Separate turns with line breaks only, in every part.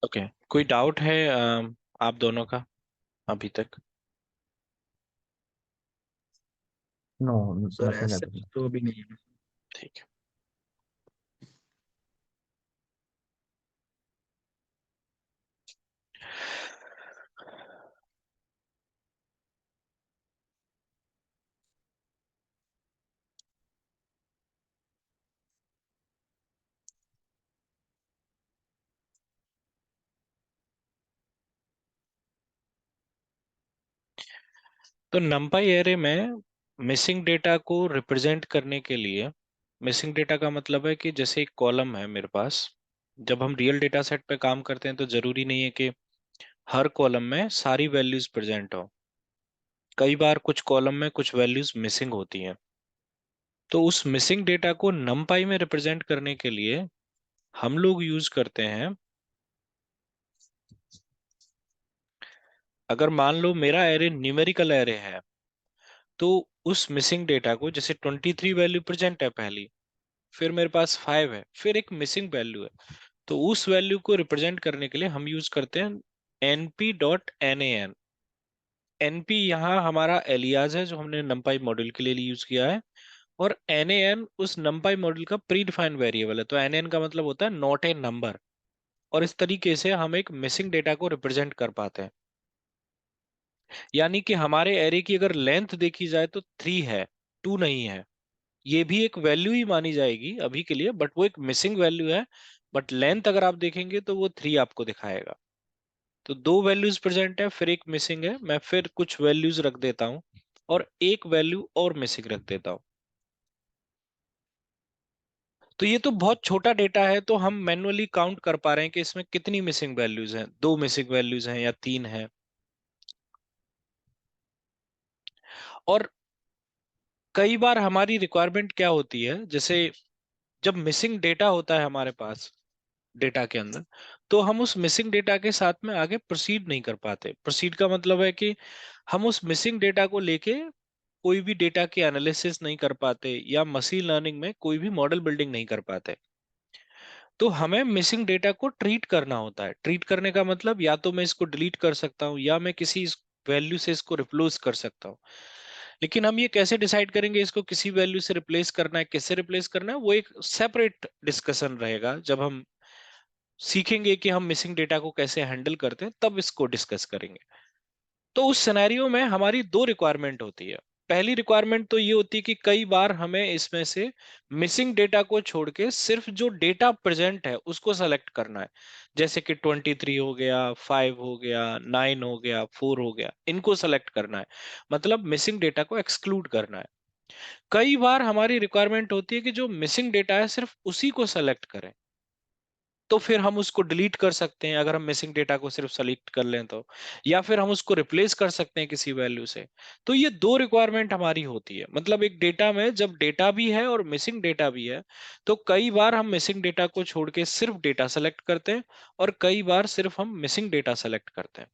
Okay. कोई doubt है आप दोनों का अभी तक?
नो,
सर
नथिंग
ऐसे
एट ऑल।
तो अभी नहीं है।
ठीक है। तो numpy एरे में मिसिंग डेटा को रिप्रेजेंट करने के लिए, मिसिंग डेटा का मतलब है कि जैसे एक कॉलम है मेरे पास। जब हम रियल डेटा सेट पे काम करते हैं तो जरूरी नहीं है कि हर कॉलम में सारी वैल्यूज प्रेजेंट हो। कई बार कुछ कॉलम में कुछ वैल्यूज मिसिंग होती हैं। तो उस मिसिंग डेटा को numpy में रिप्रेजेंट करने के लिए हम लोग यूज करते हैं, अगर मान लो मेरा एरे न्यूमेरिकल एरे है, तो उस मिसिंग डेटा को, जैसे 23 वैल्यू प्रेजेंट है पहली, फिर मेरे पास 5 है, फिर एक मिसिंग वैल्यू है, तो उस वैल्यू को रिप्रेजेंट करने के लिए हम यूज करते हैं np.nan। np यहाँ हमारा एलियास है जो हमने numpy मॉड्यूल के लिए यूज किया है, और nan उस numpy मॉड्यूल का प्री डिफाइंड वेरिएबल है। तो nan का मतलब होता है नॉट ए नंबर। और इस तरीके से हम एक मिसिंग डेटा को रिप्रेजेंट कर पाते हैं। यानी कि हमारे एरे की अगर लेंथ देखी जाए तो 3 है, 2 नहीं है। ये भी एक वैल्यू ही मानी जाएगी अभी के लिए, बट वो एक मिसिंग वैल्यू है। बट लेंथ अगर आप देखेंगे तो वो 3 आपको दिखाएगा। तो दो वैल्यूज प्रेजेंट है, फिर एक मिसिंग है, मैं फिर कुछ वैल्यूज रख देता हूं और एक वैल्यू और मिसिंग रख देता हूं। तो ये तो बहुत छोटा डेटा है, तो हम मैन्युअली काउंट कर पा रहे हैं कि इसमें कितनी मिसिंग वैल्यूज हैं, दो मिसिंग वैल्यूज हैं या तीन हैं। और कई बार हमारी रिक्वायरमेंट क्या होती है, जैसे जब मिसिंग डेटा होता है हमारे पास डेटा के अंदर, तो हम उस मिसिंग डेटा के साथ में आगे प्रोसीड नहीं कर पाते। प्रोसीड का मतलब है कि हम उस मिसिंग डेटा को लेके कोई भी डेटा की एनालिसिस नहीं कर पाते या मशीन लर्निंग में कोई भी मॉडल बिल्डिंग नहीं कर पाते। तो हमें मिसिंग डेटा को ट्रीट करना होता है। ट्रीट करने का मतलब या तो मैं इसको डिलीट कर सकता हूँ या मैं किसी वैल्यू से इसको रिप्लेस कर सकता हूँ। लेकिन हम ये कैसे डिसाइड करेंगे इसको किसी वैल्यू से रिप्लेस करना है, किससे रिप्लेस करना है, वो एक सेपरेट डिस्कशन रहेगा। जब हम सीखेंगे कि हम मिसिंग डेटा को कैसे हैंडल करते हैं तब इसको डिस्कस करेंगे। तो उस सिनेरियो में हमारी दो रिक्वायरमेंट होती है। पहली रिक्वायरमेंट तो ये होती है कि कई बार हमें इसमें से मिसिंग डेटा को छोड़ के सिर्फ जो डेटा प्रेजेंट है उसको सेलेक्ट करना है। जैसे कि 23 हो गया, 5 हो गया, 9 हो गया, 4 हो गया, इनको सेलेक्ट करना है। मतलब मिसिंग डेटा को एक्सक्लूड करना है। कई बार हमारी रिक्वायरमेंट होती है कि जो मिसिंग डेटा है सिर्फ उसी को सेलेक्ट करें। तो फिर हम उसको डिलीट कर सकते हैं अगर हम मिसिंग डेटा को सिर्फ सेलेक्ट कर लें तो, या फिर हम उसको रिप्लेस कर सकते हैं किसी वैल्यू से। तो ये दो रिक्वायरमेंट हमारी होती है। मतलब एक डेटा में जब डेटा भी है और मिसिंग डेटा भी है, तो कई बार हम मिसिंग डेटा को छोड़ के सिर्फ डेटा सेलेक्ट करते हैं, और कई बार सिर्फ हम मिसिंग डेटा सेलेक्ट करते हैं।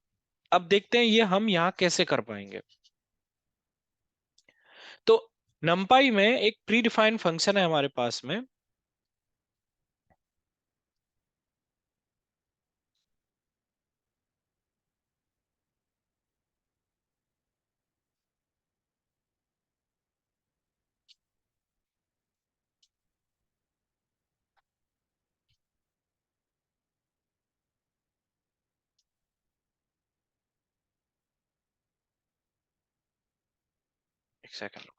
अब देखते हैं ये हम यहाँ कैसे कर पाएंगे। तो numpy में एक प्री डिफाइंड फंक्शन है हमारे पास में। एक सेकंड।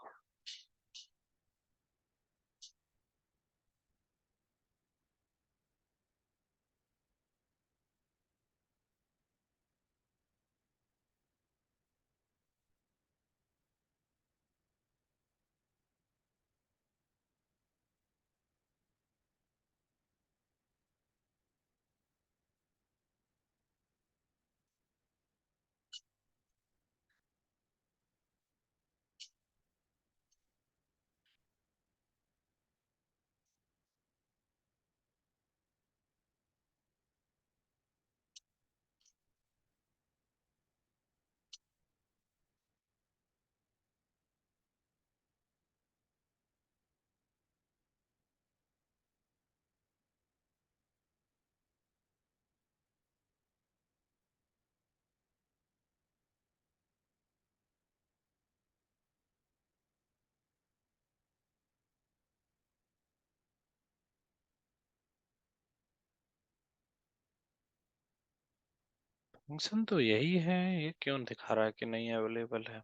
फंक्शन तो यही है, ये क्यों दिखा रहा है कि नहीं अवेलेबल है?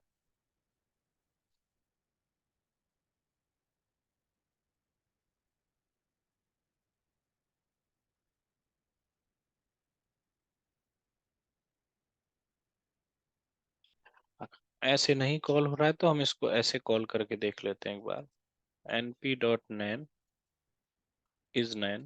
ऐसे नहीं कॉल हो रहा है तो हम इसको ऐसे कॉल करके देख लेते हैं एक बार। np.nan is nan,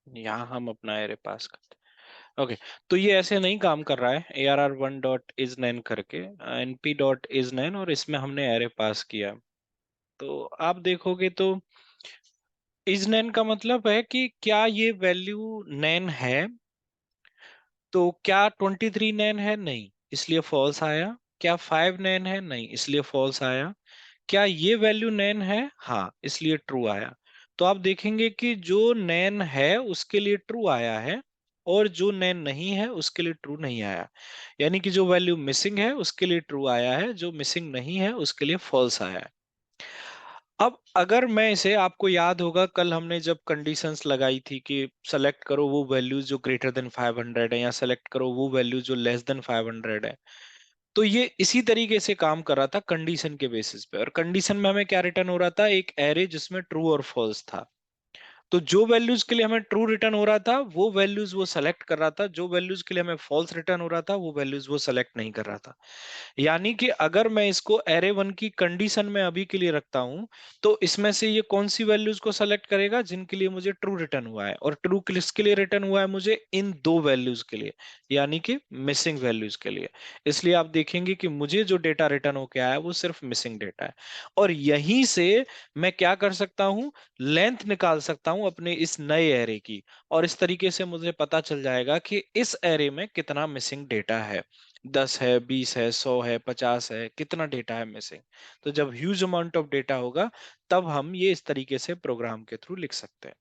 यहाँ हम अपना एरे पास करते हैं। ओके, तो ये ऐसे नहीं काम कर रहा है arr1.isnan करके, np.isnan, और इसमें हमने एरे पास किया। तो आप देखोगे तो isnan का मतलब है कि क्या ये वैल्यू नैन है। तो क्या 23 नैन है? नहीं, इसलिए फॉल्स आया। क्या 5 नैन है? नहीं, इसलिए फॉल्स आया। क्या ये वैल्यू नैन है? हाँ, इसलिए ट्रू आया। तो आप देखेंगे कि जो नैन है उसके लिए ट्रू आया है, और जो नैन नहीं है उसके लिए ट्रू नहीं आया। यानी कि जो वैल्यू मिसिंग है उसके लिए ट्रू आया है, जो मिसिंग नहीं है उसके लिए फॉल्स आया है। अब अगर मैं इसे, आपको याद होगा कल हमने जब कंडीशंस लगाई थी कि सेलेक्ट करो वो वैल्यूज जो ग्रेटर देन 500 है, या सेलेक्ट करो वो वैल्यूज जो लेस देन 500 है, तो ये इसी तरीके से काम कर रहा था कंडीशन के बेसिस पे। और कंडीशन में हमें क्या रिटर्न हो रहा था? एक एरे जिसमें ट्रू और फॉल्स था। तो जो वैल्यूज के लिए हमें ट्रू रिटर्न हो रहा था वो वैल्यूज वो सेलेक्ट कर रहा था, जो वैल्यूज के लिए हमें फॉल्स रिटर्न हो रहा था वो वैल्यूज वो सेलेक्ट नहीं कर रहा था। यानी कि अगर मैं इसको एरे वन की कंडीशन में अभी के लिए रखता हूं, तो इसमें से ये कौन सी वैल्यूज को सेलेक्ट करेगा? जिनके लिए मुझे ट्रू रिटर्न हुआ है। और ट्रू किसके लिए रिटर्न हुआ है? मुझे इन दो वैल्यूज के लिए, यानी कि मिसिंग वैल्यूज के लिए। इसलिए आप देखेंगे कि मुझे जो डेटा रिटर्न होके आया है वो सिर्फ मिसिंग डेटा है। और यहीं से मैं क्या कर सकता हूं? लेंथ निकाल सकता हूं अपने इस नए एरे की। और इस तरीके से मुझे पता चल जाएगा कि इस एरे में कितना मिसिंग डेटा है। 10 है, 20 है, 100 है, 50 है, कितना डेटा है मिसिंग। तो जब ह्यूज अमाउंट ऑफ डेटा होगा तब हम ये इस तरीके से प्रोग्राम के थ्रू लिख सकते हैं।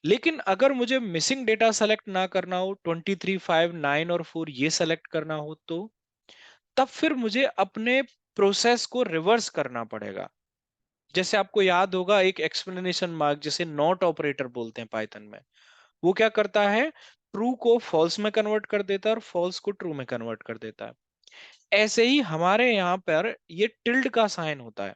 लेकिन अगर मुझे मिसिंग डेटा सेलेक्ट ना करना हो, 23, 5, 9 और 4 ये सेलेक्ट करना हो, तो तब फिर मुझे अपने प्रोसेस को रिवर्स करना पड़ेगा। जैसे आपको याद होगा एक एक्सप्लेनेशन मार्क, जैसे नॉट ऑपरेटर बोलते हैं पाइथन में, वो क्या करता है? ट्रू को फॉल्स में कन्वर्ट कर देता है और फॉल्स को ट्रू में कन्वर्ट कर देता है। ऐसे ही हमारे यहाँ पर ये टिल्ड का साइन होता है।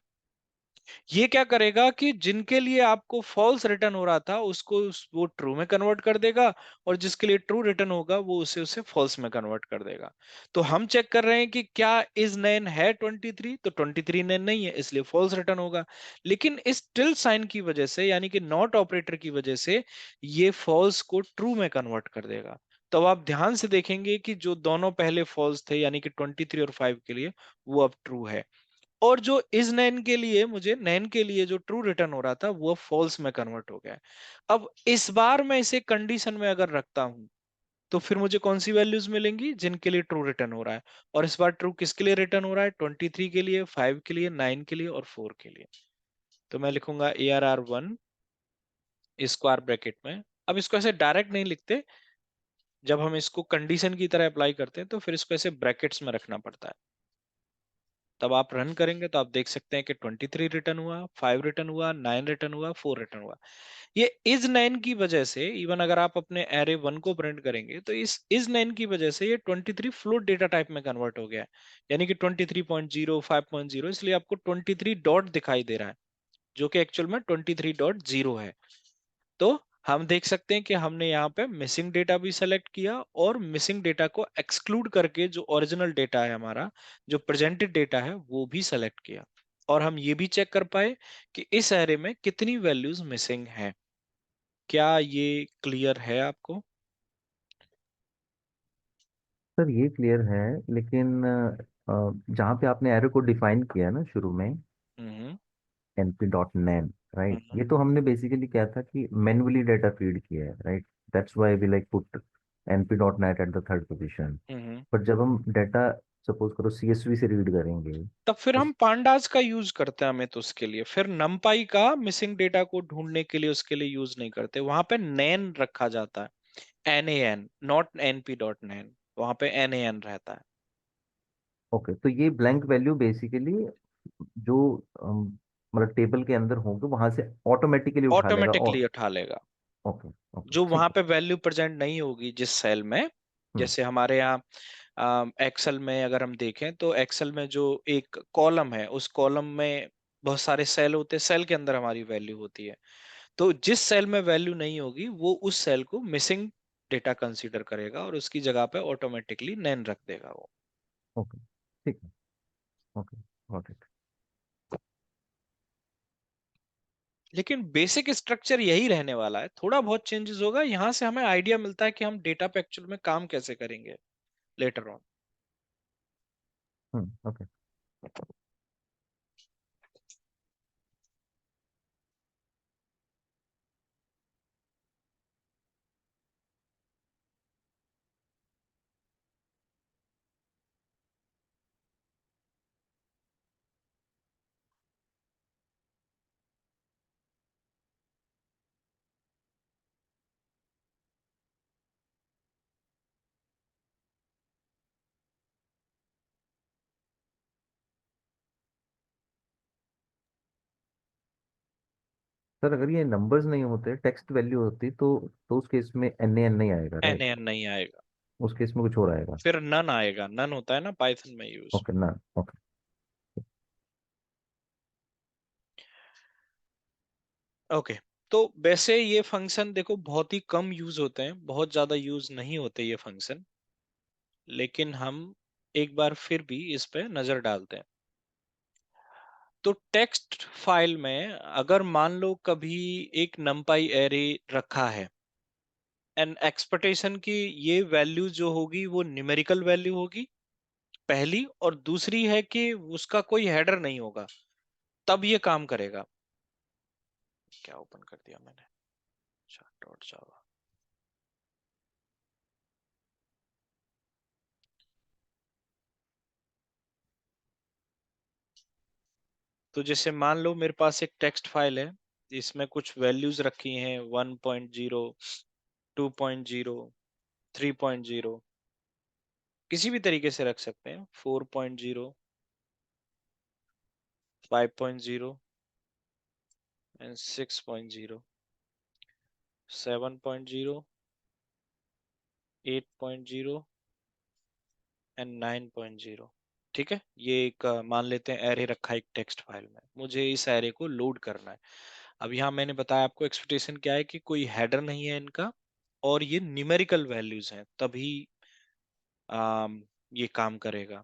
ये क्या करेगा कि जिनके लिए आपको फॉल्स रिटर्न हो रहा था उसको वो ट्रू में कन्वर्ट कर देगा, और जिसके लिए ट्रू रिटर्न होगा वो उसे उसे फॉल्स में कन्वर्ट कर देगा। तो हम चेक कर रहे हैं कि क्या इज नैन है 23, तो 23 नैन नहीं है, इसलिए फॉल्स रिटर्न होगा। लेकिन इस टिल्ड साइन की वजह से, यानी कि नॉट ऑपरेटर की वजह से, ये फॉल्स को ट्रू में कन्वर्ट कर देगा। तो आप ध्यान से देखेंगे कि जो दोनों पहले फॉल्स थे, यानी कि 23 और 5 के लिए, वो अब ट्रू है। और जो इस नैन के लिए, मुझे नैन के लिए जो ट्रू रिटर्न हो रहा था वो फॉल्स में कन्वर्ट हो गया है। अब इस बार मैं इसे कंडीशन में अगर रखता हूं, तो फिर मुझे कौन सी वैल्यूज मिलेंगी? जिनके लिए ट्रू रिटर्न हो रहा है। और इस बार ट्रू किसके लिए रिटर्न हो रहा है? 23 के लिए, 5 के लिए, 9 के लिए और 4 के लिए। तो मैं लिखूंगा ARR1 स्क्वायर ब्रैकेट में। अब इसको ऐसे डायरेक्ट नहीं लिखते, जब हम इसको कंडीशन की तरह अप्लाई करते हैं तो फिर इसको ऐसे ब्रैकेट्स में रखना पड़ता है। तब आप रन करेंगे तो आप देख सकते हैं कि 23 रिटर्न हुआ, 5 रिटर्न हुआ, 9 रिटर्न हुआ, 4 रिटर्न हुआ। ये इज 9 की वजह से, इवन अगर आप अपने एरे 1 को प्रिंट करेंगे तो इस इज 9 की वजह से ये 23 फ्लोट डेटा टाइप में कन्वर्ट हो गया है। यानी कि 23.0, 5.0, इसलिए आपको 23 डॉट दिखाई दे रहा है, जो कि एक्चुअल में 23.0 है। तो हम देख सकते हैं कि हमने यहाँ पे मिसिंग डेटा भी सेलेक्ट किया, और मिसिंग डेटा को एक्सक्लूड करके जो ओरिजिनल डेटा है हमारा, जो प्रेजेंटेड डेटा है, वो भी सेलेक्ट किया। और हम ये भी चेक कर पाए कि इस एरे में कितनी वैल्यूज मिसिंग हैं। क्या ये क्लियर है आपको?
सर ये क्लियर है, लेकिन जहाँ पे आपने एरो को डिफाइन किया है ना शुरू में,
हम्म।
np.nan, राइट,
हम्म।
ये तो हमने बेसिकली क्या था कि मैन्युअली डाटा फीड किया है, right. That's why we like put np.net at the third position.
Hmm.
पर जब हम डाटा सपोज करो सीएसवी से रीड करेंगे
तब फिर
तो
हम पांडास का यूज करते हैं, हमें तो उसके लिए फिर नमपाई का मिसिंग डेटा को ढूंढने के लिए उसके लिए यूज नहीं करते। वहां पे नैन रखा जाता है, NAN, नॉट NP.NAN। वहां पे NAN रहता है।
ओके, तो ये ब्लैंक वैल्यू बेसिकली जो मतलब टेबल के अंदर होंगे वहां से ऑटोमेटिकली उठा लेगा।
ऑटोमेटिकली
और
उठा लेगा।
ओके, ओके,
जो वहां
ठीक है।
पे वैल्यू प्रेजेंट नहीं होगी जिस सेल में,
हम्म।
जैसे हमारे यहाँ एक्सेल में अगर हम देखें तो एक्सेल में जो एक कॉलम है, उस कॉलम में बहुत सारे सेल होते हैं, सेल के अंदर हमारी वैल्यू होती है। तो जिस सेल में वैल्यू नहीं होगी वो उस सेल को मिसिंग डेटा कंसीडर करेगा और उसकी जगह पे ऑटोमेटिकली नैन रख देगा वो।
ओके, ठीक है। Okay, got it.
लेकिन बेसिक स्ट्रक्चर यही रहने वाला है, थोड़ा बहुत चेंजेस होगा, यहाँ से हमें आइडिया मिलता है कि हम डेटा पे एक्चुअल में काम कैसे करेंगे लेटर ऑन।
ओके। सर अगर ये नंबर्स नहीं होते, टेक्स्ट वैल्यू होती, तो उस केस में एन ए एन नहीं आएगा,
एन
राइट?
एन नहीं आएगा,
उस केस में कुछ और आएगा।
फिर नन आएगा, नन होता है ना पाइथन में यूज।
ओके ना। ओके।
ओके। तो वैसे ये फंक्शन देखो बहुत ही कम यूज होते हैं, बहुत ज्यादा यूज नहीं होते ये फंक्शन, लेकिन हम एक बार फिर भी इस पे नजर डालते हैं। तो टेक्स्ट फाइल में अगर मान लो कभी एक नंपाई एरे रखा है, एंड एक्सपेक्टेशन की ये वैल्यू जो होगी वो न्यूमेरिकल वैल्यू होगी पहली, और दूसरी है कि उसका कोई हेडर नहीं होगा, तब ये काम करेगा। क्या ओपन कर दिया मैंने, डॉट जावा। तो जैसे मान लो मेरे पास एक टेक्स्ट फाइल है, इसमें कुछ वैल्यूज रखी हैं 1.0, 2.0, 3.0, किसी भी तरीके से रख सकते हैं, 4.0, 5.0 एंड 6.0, 7.0, 8.0 एंड 9.0। ठीक है, ये एक मान लेते हैं एरे रखा है एक टेक्स्ट फाइल में, मुझे इस एरे को लोड करना है। अब यहाँ मैंने बताया आपको एक्सपेक्टेशन क्या है कि कोई हेडर नहीं है इनका, और ये न्यूमेरिकल वैल्यूज हैं, तभी ये काम करेगा।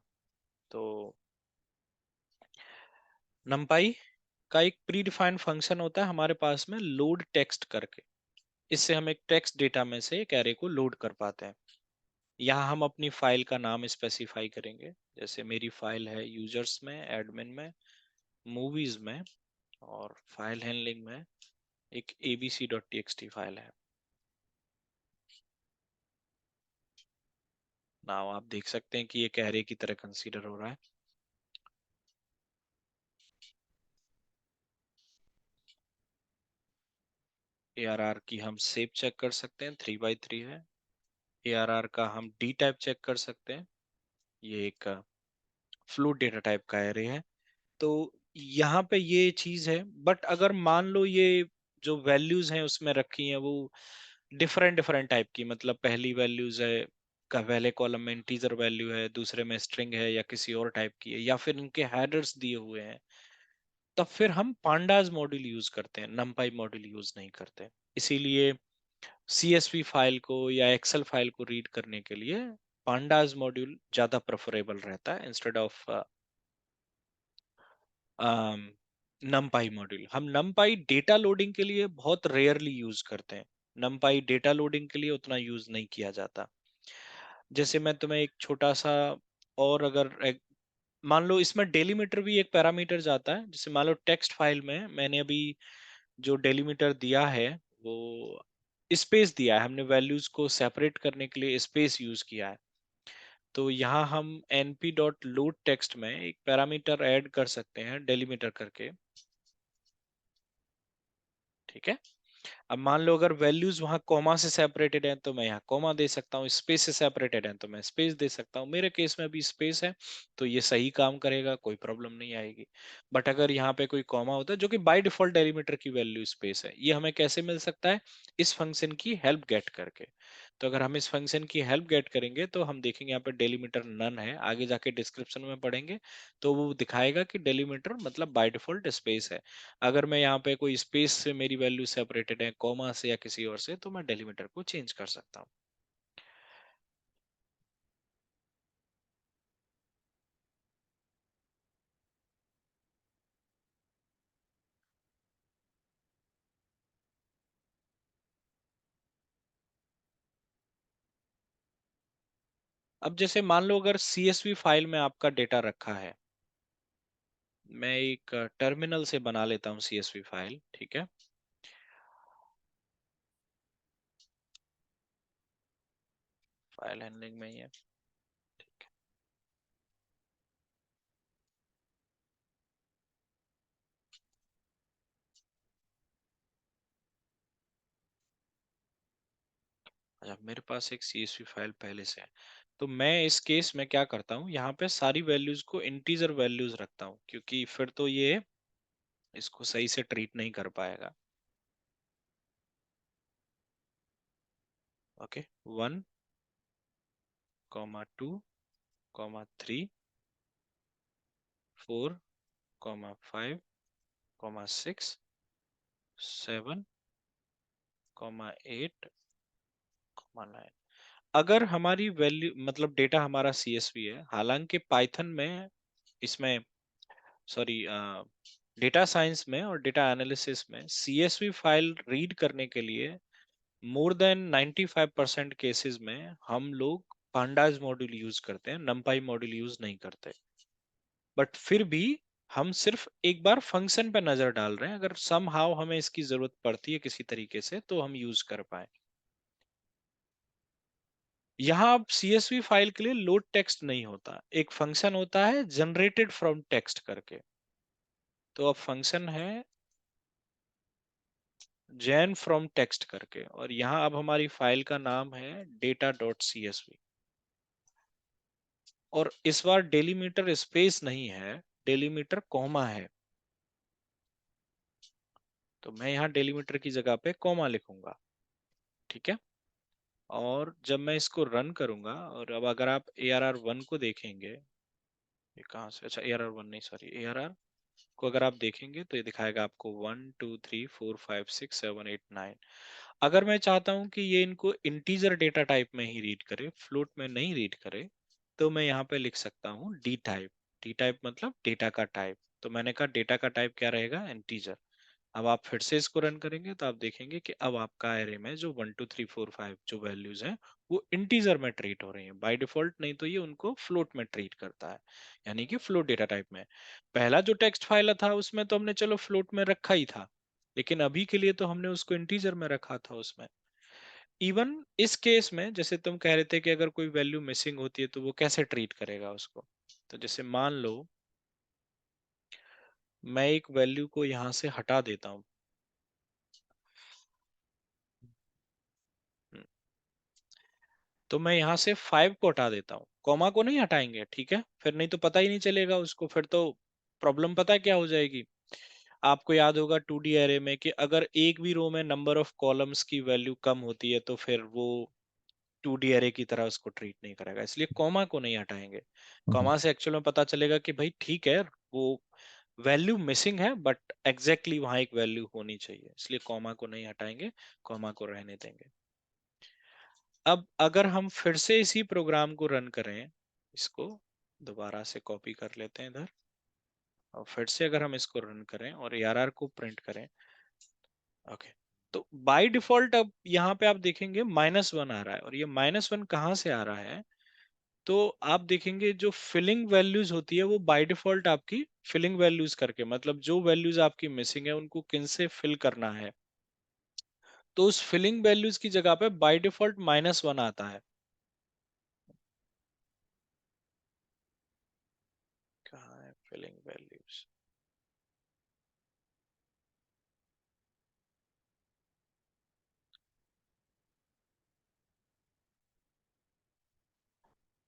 तो numpy का एक प्री डिफाइंड फंक्शन होता है हमारे पास में लोड टेक्स्ट करके, इससे हम एक टेक्स्ट डेटा में से एक एरे को लोड कर पाते हैं। यहाँ हम अपनी फाइल का नाम स्पेसिफाई करेंगे, जैसे मेरी फाइल है यूजर्स में, एडमिन में, मूवीज में, और फाइल हैंडलिंग में एक abc.txt फाइल है। नाउ आप देख सकते हैं कि एक एरे की तरह कंसीडर हो रहा है। ARR की हम सेव चेक कर सकते हैं, 3 by 3 है। ARR का हम डी टाइप चेक कर सकते हैं, ये एक फ्लोट डेटा टाइप का एरे है। तो यहाँ पे ये चीज है, बट अगर मान लो ये जो वैल्यूज हैं उसमें रखी हैं वो डिफरेंट डिफरेंट टाइप की, मतलब पहली वैल्यूज है का पहले कॉलम में इंटीजर वैल्यू है, दूसरे में स्ट्रिंग है या किसी और टाइप की है, या फिर इनके हेडर्स दिए हुए हैं, तब फिर हम पांडाज मॉड्यूल यूज करते हैं, नमपाई मॉड्यूल यूज नहीं करते। इसीलिए CSV फाइल को या एक्सेल फाइल को रीड करने के लिए पांडाज मॉड्यूल ज्यादा प्रेफरेबल रहता है इंस्टेड ऑफ नमपाई मॉड्यूल। हम नमपाई डेटा लोडिंग के लिए बहुत रेयरली यूज करते हैं, नमपाई डेटा लोडिंग के लिए उतना यूज नहीं किया जाता। जैसे मैं तुम्हें एक छोटा सा, और अगर मान लो इसमें डेलीमीटर भी एक पैरामीटर जाता है, जैसे मान लो टेक्स्ट फाइल में मैंने अभी जो डेलीमीटर दिया है वो स्पेस दिया है, हमने वैल्यूज को सेपरेट करने के लिए स्पेस यूज किया है। तो यहाँ हम np.load टेक्स्ट में एक पैरामीटर ऐड कर सकते हैं डेलीमीटर करके। ठीक है, अब मान लो अगर वैल्यूज वहां कॉमा से सेपरेटेड हैं तो मैं यहाँ कॉमा दे सकता हूँ, स्पेस से सेपरेटेड है तो मैं स्पेस दे सकता हूँ। मेरे केस में भी स्पेस है तो ये सही काम करेगा, कोई प्रॉब्लम नहीं आएगी। बट अगर यहाँ पे कोई कॉमा होता है, जो कि बाय डिफॉल्ट डेलीमीटर की वैल्यू स्पेस है, ये हमें कैसे मिल सकता है? इस फंक्शन की हेल्प गेट करके। तो अगर हम इस फंक्शन की हेल्प गेट करेंगे तो हम देखेंगे यहाँ पे डेलीमीटर नन है, आगे जाके डिस्क्रिप्शन में पढ़ेंगे तो वो दिखाएगा कि डेलीमीटर मतलब बाय डिफॉल्ट स्पेस है। अगर मैं यहाँ पे कोई स्पेस से मेरी वैल्यू सेपरेटेड है, कॉमा से या किसी और से, तो मैं डेलीमीटर को चेंज कर सकता हूँ। अब जैसे मान लो अगर CSV फाइल में आपका डेटा रखा है, मैं एक टर्मिनल से बना लेता हूँ CSV फाइल, ठीक है। फाइल हैंडलिंग में ही है। अच्छा, मेरे पास एक CSV फाइल पहले से है, तो मैं इस केस में क्या करता हूँ, यहाँ पे सारी वैल्यूज को इंटीजर वैल्यूज रखता हूँ, क्योंकि फिर तो ये इसको सही से ट्रीट नहीं कर पाएगा। ओके, 1, 2, 3, 4, 5, 6, 7, 8, 9। अगर हमारी वैल्यू मतलब डेटा हमारा CSV है, हालांकि पाइथन में इसमें सॉरी डेटा साइंस में और डेटा एनालिसिस में CSV फाइल रीड करने के लिए मोर देन 95% केसेस में हम लोग पांडाज मॉड्यूल यूज करते हैं, numpy मॉड्यूल यूज नहीं करते। बट फिर भी हम सिर्फ एक बार फंक्शन पे नजर डाल रहे हैं, अगर सम हाउ हमें इसकी जरूरत पड़ती है किसी तरीके से तो हम यूज कर पाए। यहाँ अब CSV फाइल के लिए लोड टेक्स्ट नहीं होता, एक फंक्शन होता है जनरेटेड फ्रॉम टेक्स्ट करके। तो अब फंक्शन है जैन फ्रॉम टेक्स्ट करके, और यहाँ अब हमारी फाइल का नाम है data.csv। और इस बार डेलीमीटर स्पेस नहीं है, डेलीमीटर कॉमा है। तो मैं यहाँ डेलीमीटर की जगह पे कॉमा लिखूंगा, ठीक है। और जब मैं इसको रन करूंगा, और अब अगर आप ARR1 को देखेंगे, ये कहाँ से, अच्छा ARR1 नहीं सॉरी, ARR को अगर आप देखेंगे तो ये दिखाएगा आपको 1, 2, 3, 4, 5, 6, 7, 8, 9। अगर मैं चाहता हूं कि ये इनको इंटीजर डेटा टाइप में ही रीड करे, फ्लोट में नहीं रीड करे, तो मैं यहाँ पे लिख सकता हूँ डी टाइप। डी टाइप मतलब डेटा का टाइप। तो मैंने कहा डेटा का टाइप क्या रहेगा, इंटीजर। अब आप फिर से इसको रन करेंगे तो आप देखेंगे कि अब आपका एरे में जो 1, 2, 3, 4, 5 जो वैल्यूज हैं वो इंटीजर में ट्रीट हो रही हैं बाय डिफॉल्ट, नहीं तो ये उनको फ्लोट में ट्रीट करता है, यानी कि फ्लोट डेटा टाइप में। पहला जो टेक्स्ट फाइल था उसमें तो हमने चलो फ्लोट में रखा ही था, लेकिन अभी के लिए तो हमने उसको इंटीजर में रखा था उसमें। इवन इस केस में जैसे तुम कह रहे थे कि अगर कोई वैल्यू मिसिंग होती है तो वो कैसे ट्रीट करेगा उसको, तो जैसे मान लो मैं एक वैल्यू को यहां से हटा देता हूँ। तो मैं यहाँ से 5 को हटा देता हूँ, कॉमा को नहीं हटाएंगे, ठीक है, फिर नहीं तो पता ही नहीं चलेगा उसको, फिर तो प्रॉब्लम पता है क्या हो जाएगी। आपको याद होगा 2D एरे में कि अगर एक भी रो में नंबर ऑफ कॉलम्स की वैल्यू कम होती है तो फिर वो 2D एरे की तरह उसको ट्रीट नहीं करेगा, इसलिए कॉमा को नहीं हटाएंगे।
हम्म।
कॉमा से एक्चुअल में पता चलेगा कि भाई ठीक है, वो वैल्यू मिसिंग है बट एग्जैक्टली वहां एक वैल्यू होनी चाहिए, इसलिए कॉमा को नहीं हटाएंगे, कॉमा को रहने देंगे। अब अगर हम फिर से इसी प्रोग्राम को रन करें, इसको दोबारा से कॉपी कर लेते हैं इधर, और फिर से अगर हम इसको रन करें और ARR को प्रिंट करें, ओके, तो बाय डिफॉल्ट अब यहाँ पे आप देखेंगे -1 आ रहा है, और ये -1 कहाँ से आ रहा है, तो आप देखेंगे जो फिलिंग वैल्यूज होती है वो बाय डिफॉल्ट आपकी फिलिंग वैल्यूज करके, मतलब जो वैल्यूज आपकी मिसिंग है उनको किन से फिल करना है, तो उस फिलिंग वैल्यूज की जगह पे बाय डिफॉल्ट -1 आता है। कहाँ है फिलिंग वैल्यूज?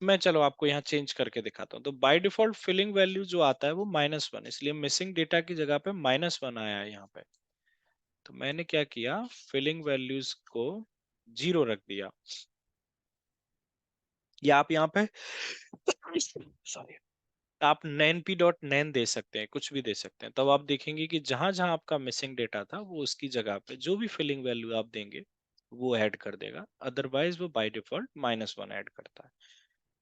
मैं चलो आपको यहाँ चेंज करके दिखाता हूँ। तो बाय डिफॉल्ट फिलिंग वैल्यू जो आता है वो -1, इसलिए मिसिंग डेटा की जगह पे -1 आया है यहाँ पे। तो मैंने क्या किया, फिलिंग वैल्यूज को 0 रख दिया, या आप यहाँ पे सॉरी, आप np डॉट नैन दे सकते हैं, कुछ भी दे सकते हैं। तब आप देखेंगे कि जहां जहां आपका मिसिंग डेटा था वो उसकी जगह पे जो भी फिलिंग वैल्यू आप देंगे वो ऐड कर देगा, अदरवाइज वो बाय डिफॉल्ट -1 ऐड करता है।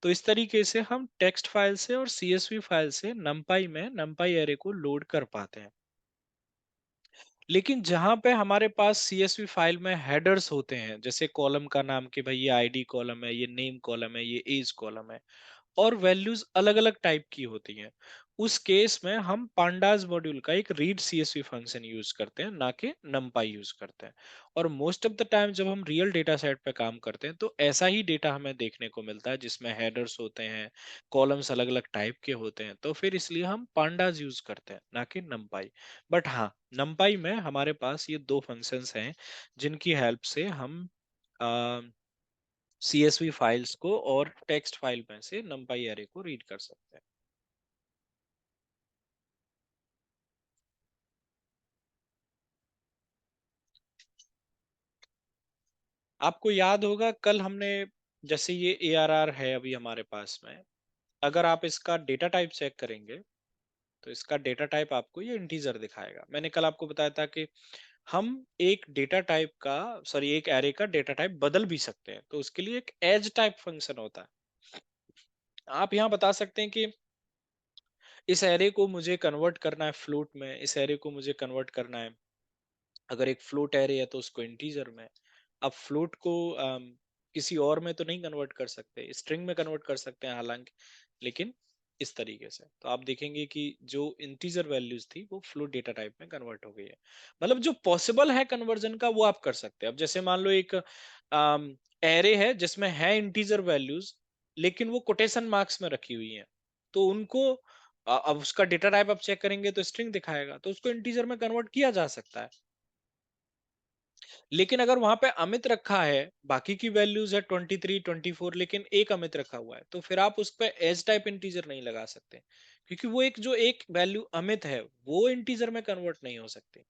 तो इस तरीके से हम टेक्स्ट फाइल से और सीएसवी फाइल से numpy में numpy एरे को लोड कर पाते हैं। लेकिन जहां पे हमारे पास सीएसवी फाइल में हेडर्स होते हैं, जैसे कॉलम का नाम कि भाई ये आईडी कॉलम है, ये नेम कॉलम है, ये एज कॉलम है, और वैल्यूज अलग अलग टाइप की होती हैं, उस केस में हम पांडाज मॉड्यूल का एक रीड सीएसवी फंक्शन यूज करते हैं, ना कि numpy यूज करते हैं। और मोस्ट ऑफ द टाइम जब हम रियल डेटा सेट पे काम करते हैं तो ऐसा ही डेटा हमें देखने को मिलता है, जिसमें हेडर्स होते हैं, कॉलम्स अलग अलग टाइप के होते हैं, तो फिर इसलिए हम पांडाज यूज करते हैं, ना कि numpy। बट हाँ, numpy में हमारे पास ये दो फंक्शंस हैं जिनकी हेल्प से हम सीएसवी फाइल्स को और टेक्स्ट फाइल में से numpy एरे को रीड कर सकते हैं। आपको याद होगा कल हमने, जैसे ये ARR है अभी हमारे पास में, अगर आप इसका डेटा टाइप चेक करेंगे तो इसका डेटा टाइप आपको ये इंटीजर दिखाएगा। मैंने कल आपको बताया था कि हम एक डेटा टाइप का, सॉरी, एक एरे का डेटा टाइप बदल भी सकते हैं, तो उसके लिए एक एज टाइप फंक्शन होता है। आप यहाँ बता सकते हैं कि इस एरे को मुझे कन्वर्ट करना है फ्लोट में, इस एरे को मुझे कन्वर्ट करना है, अगर एक फ्लोट एरे है तो उसको इंटीजर में। अब फ्लोट को किसी और में तो नहीं कन्वर्ट कर सकते, स्ट्रिंग में कन्वर्ट कर सकते हैं हालांकि, लेकिन इस तरीके से तो आप देखेंगे कि जो इंटीजर वैल्यूज थी वो फ्लोट डेटा टाइप में कन्वर्ट हो गई है। मतलब जो पॉसिबल है कन्वर्जन का वो आप कर सकते हैं। अब जैसे मान लो एक एरे है जिसमें है इंटीजर वैल्यूज, लेकिन वो कोटेशन मार्क्स में रखी हुई है, तो उनको अब उसका डेटा टाइप आप चेक करेंगे तो स्ट्रिंग दिखाएगा, तो उसको इंटीजर में कन्वर्ट किया जा सकता है। लेकिन अगर वहां पे अमित रखा है, बाकी की वैल्यूज है 23 24, लेकिन एक अमित रखा हुआ है, तो फिर आप उस पे एज टाइप इंटीजर नहीं लगा सकते, क्योंकि वो एक जो एक वैल्यू अमित है वो इंटीजर में कन्वर्ट नहीं हो सकती।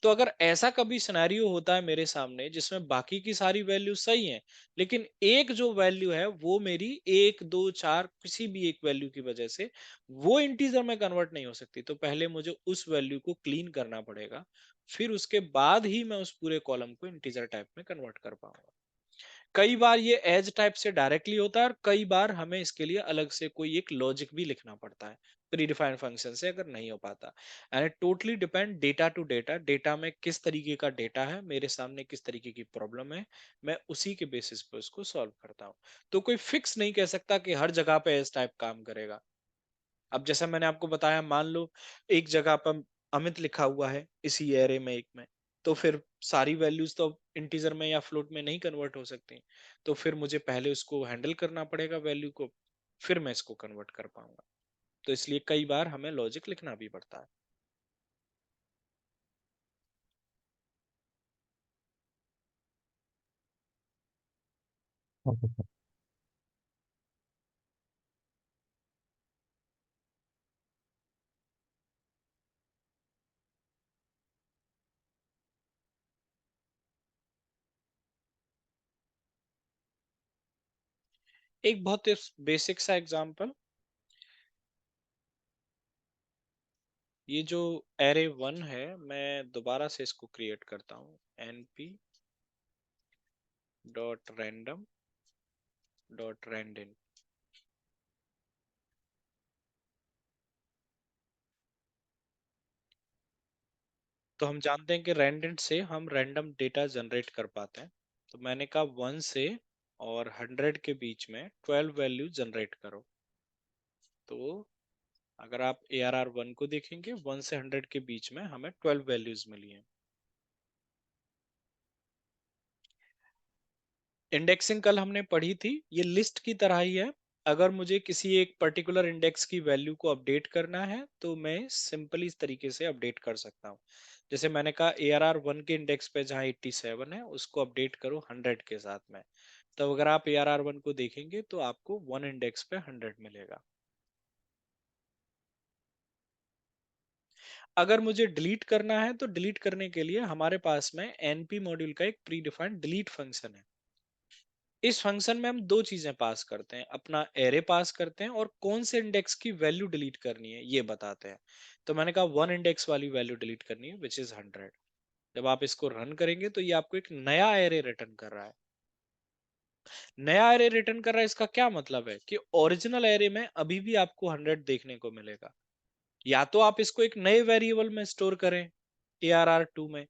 तो अगर ऐसा कभी सिनेरियो होता है मेरे सामने जिसमें बाकी की सारी वैल्यू सही हैं, लेकिन एक जो वैल्यू है वो मेरी 1 2 4 किसी भी एक वैल्यू की वजह से वो इंटीजर में कन्वर्ट नहीं हो सकती, तो पहले मुझे उस वैल्यू को क्लीन करना पड़ेगा, फिर उसके बाद ही मैं उस पूरे कॉलम को इंटीजर टाइप में कन्वर्ट कर पाऊंगा। कई बार ये एज टाइप से डायरेक्टली होता है और कई बार हमें इसके लिए अलग से कोई एक लॉजिक भी लिखना पड़ता है, प्री डिफाइंड फंक्शन से अगर नहीं हो पाता। And it totally depend data to data, data में किस तरीके का डेटा है, मेरे सामने किस तरीके की प्रॉब्लम है, मैं उसी के बेसिस पे उसको सॉल्व करता हूँ। तो कोई फिक्स नहीं कह सकता कि हर जगह पे एज टाइप काम करेगा। अब जैसा मैंने आपको बताया, मान लो एक जगह पर अमित लिखा हुआ है इसी एरे में एक में, तो फिर सारी वैल्यूज तो इंटीजर में या फ्लोट में नहीं कन्वर्ट हो सकती, तो फिर मुझे पहले उसको हैंडल करना पड़ेगा वैल्यू को, फिर मैं इसको कन्वर्ट कर पाऊंगा। तो इसलिए कई बार हमें लॉजिक लिखना भी पड़ता है।
Okay sir.
एक बहुत बेसिक सा एग्जांपल, ये जो एरे 1 है, मैं दोबारा से इसको क्रिएट करता हूँ, np.random.randin। तो हम जानते हैं कि रैंडम से हम रैंडम डेटा जनरेट कर पाते हैं। तो मैंने कहा 1 से और 100 के बीच में 12 वैल्यू जनरेट करो। तो अगर आप ARR1 को देखेंगे, 1 से 100 के बीच में हमें 12 वैल्यूज मिली हैं। इंडेक्सिंग कल हमने पढ़ी थी, ये लिस्ट की तरह ही है। अगर मुझे किसी एक पर्टिकुलर इंडेक्स की वैल्यू को अपडेट करना है तो मैं सिंपली इस तरीके से अपडेट कर सकता हूँ। जैसे मैंने कहा ARR1 के इंडेक्स पे जहाँ 87 है उसको अपडेट करो 100 के साथ में, तो अगर आप ARR1 को देखेंगे तो आपको 1 इंडेक्स पे 100 मिलेगा। अगर मुझे डिलीट करना है तो डिलीट करने के लिए हमारे पास में np मॉड्यूल का एक प्री डिफाइंड डिलीट फंक्शन है। इस फंक्शन में हम दो चीजें पास करते हैं, अपना एरे पास करते हैं और कौन से इंडेक्स की वैल्यू डिलीट करनी है ये बताते हैं। तो मैंने कहा 1 इंडेक्स वाली वैल्यू डिलीट करनी है विच इज 100। जब आप इसको रन करेंगे तो ये आपको एक नया एरे रिटर्न कर रहा है। नया एरे रिटर्न कर रहा है, इसका क्या मतलब है कि ओरिजिनल एरे में अभी भी आपको 100 देखने को मिलेगा। या तो आप इसको एक नए वेरिएबल में स्टोर करें ARR2 में,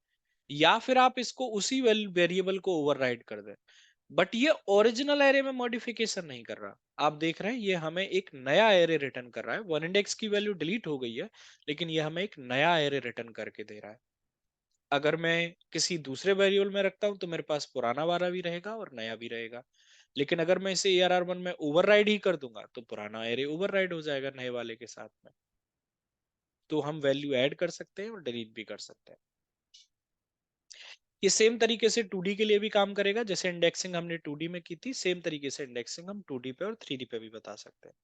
या फिर आप इसको उसी वेरिएबल को ओवरराइड कर दें। बट ये ओरिजिनल एरे में मॉडिफिकेशन नहीं कर रहा। आप देख रहे हैं ये हमें एक नया एरे रिटर्न कर रहा है। वन इंडेक्स की वैल्यू डिलीट हो गई है, लेकिन ये हमें एक नया एरे रिटर्न करके दे रहा है। अगर मैं किसी दूसरे वेरिएबल में रखता हूं तो मेरे पास पुराना वाला भी रहेगा और नया भी रहेगा। लेकिन अगर मैं इसे ARR1 में ओवरराइड ही कर दूंगा तो पुराना एरे ओवरराइड हो जाएगा नए वाले के साथ में। तो हम वैल्यू ऐड कर सकते हैं और डिलीट भी कर सकते हैं। ये सेम तरीके से 2D के लिए भी काम करेगा। जैसे इंडेक्सिंग हमने 2D में की थी, सेम तरीके से इंडेक्सिंग हम 2D पे और 3D पे भी बता सकते हैं।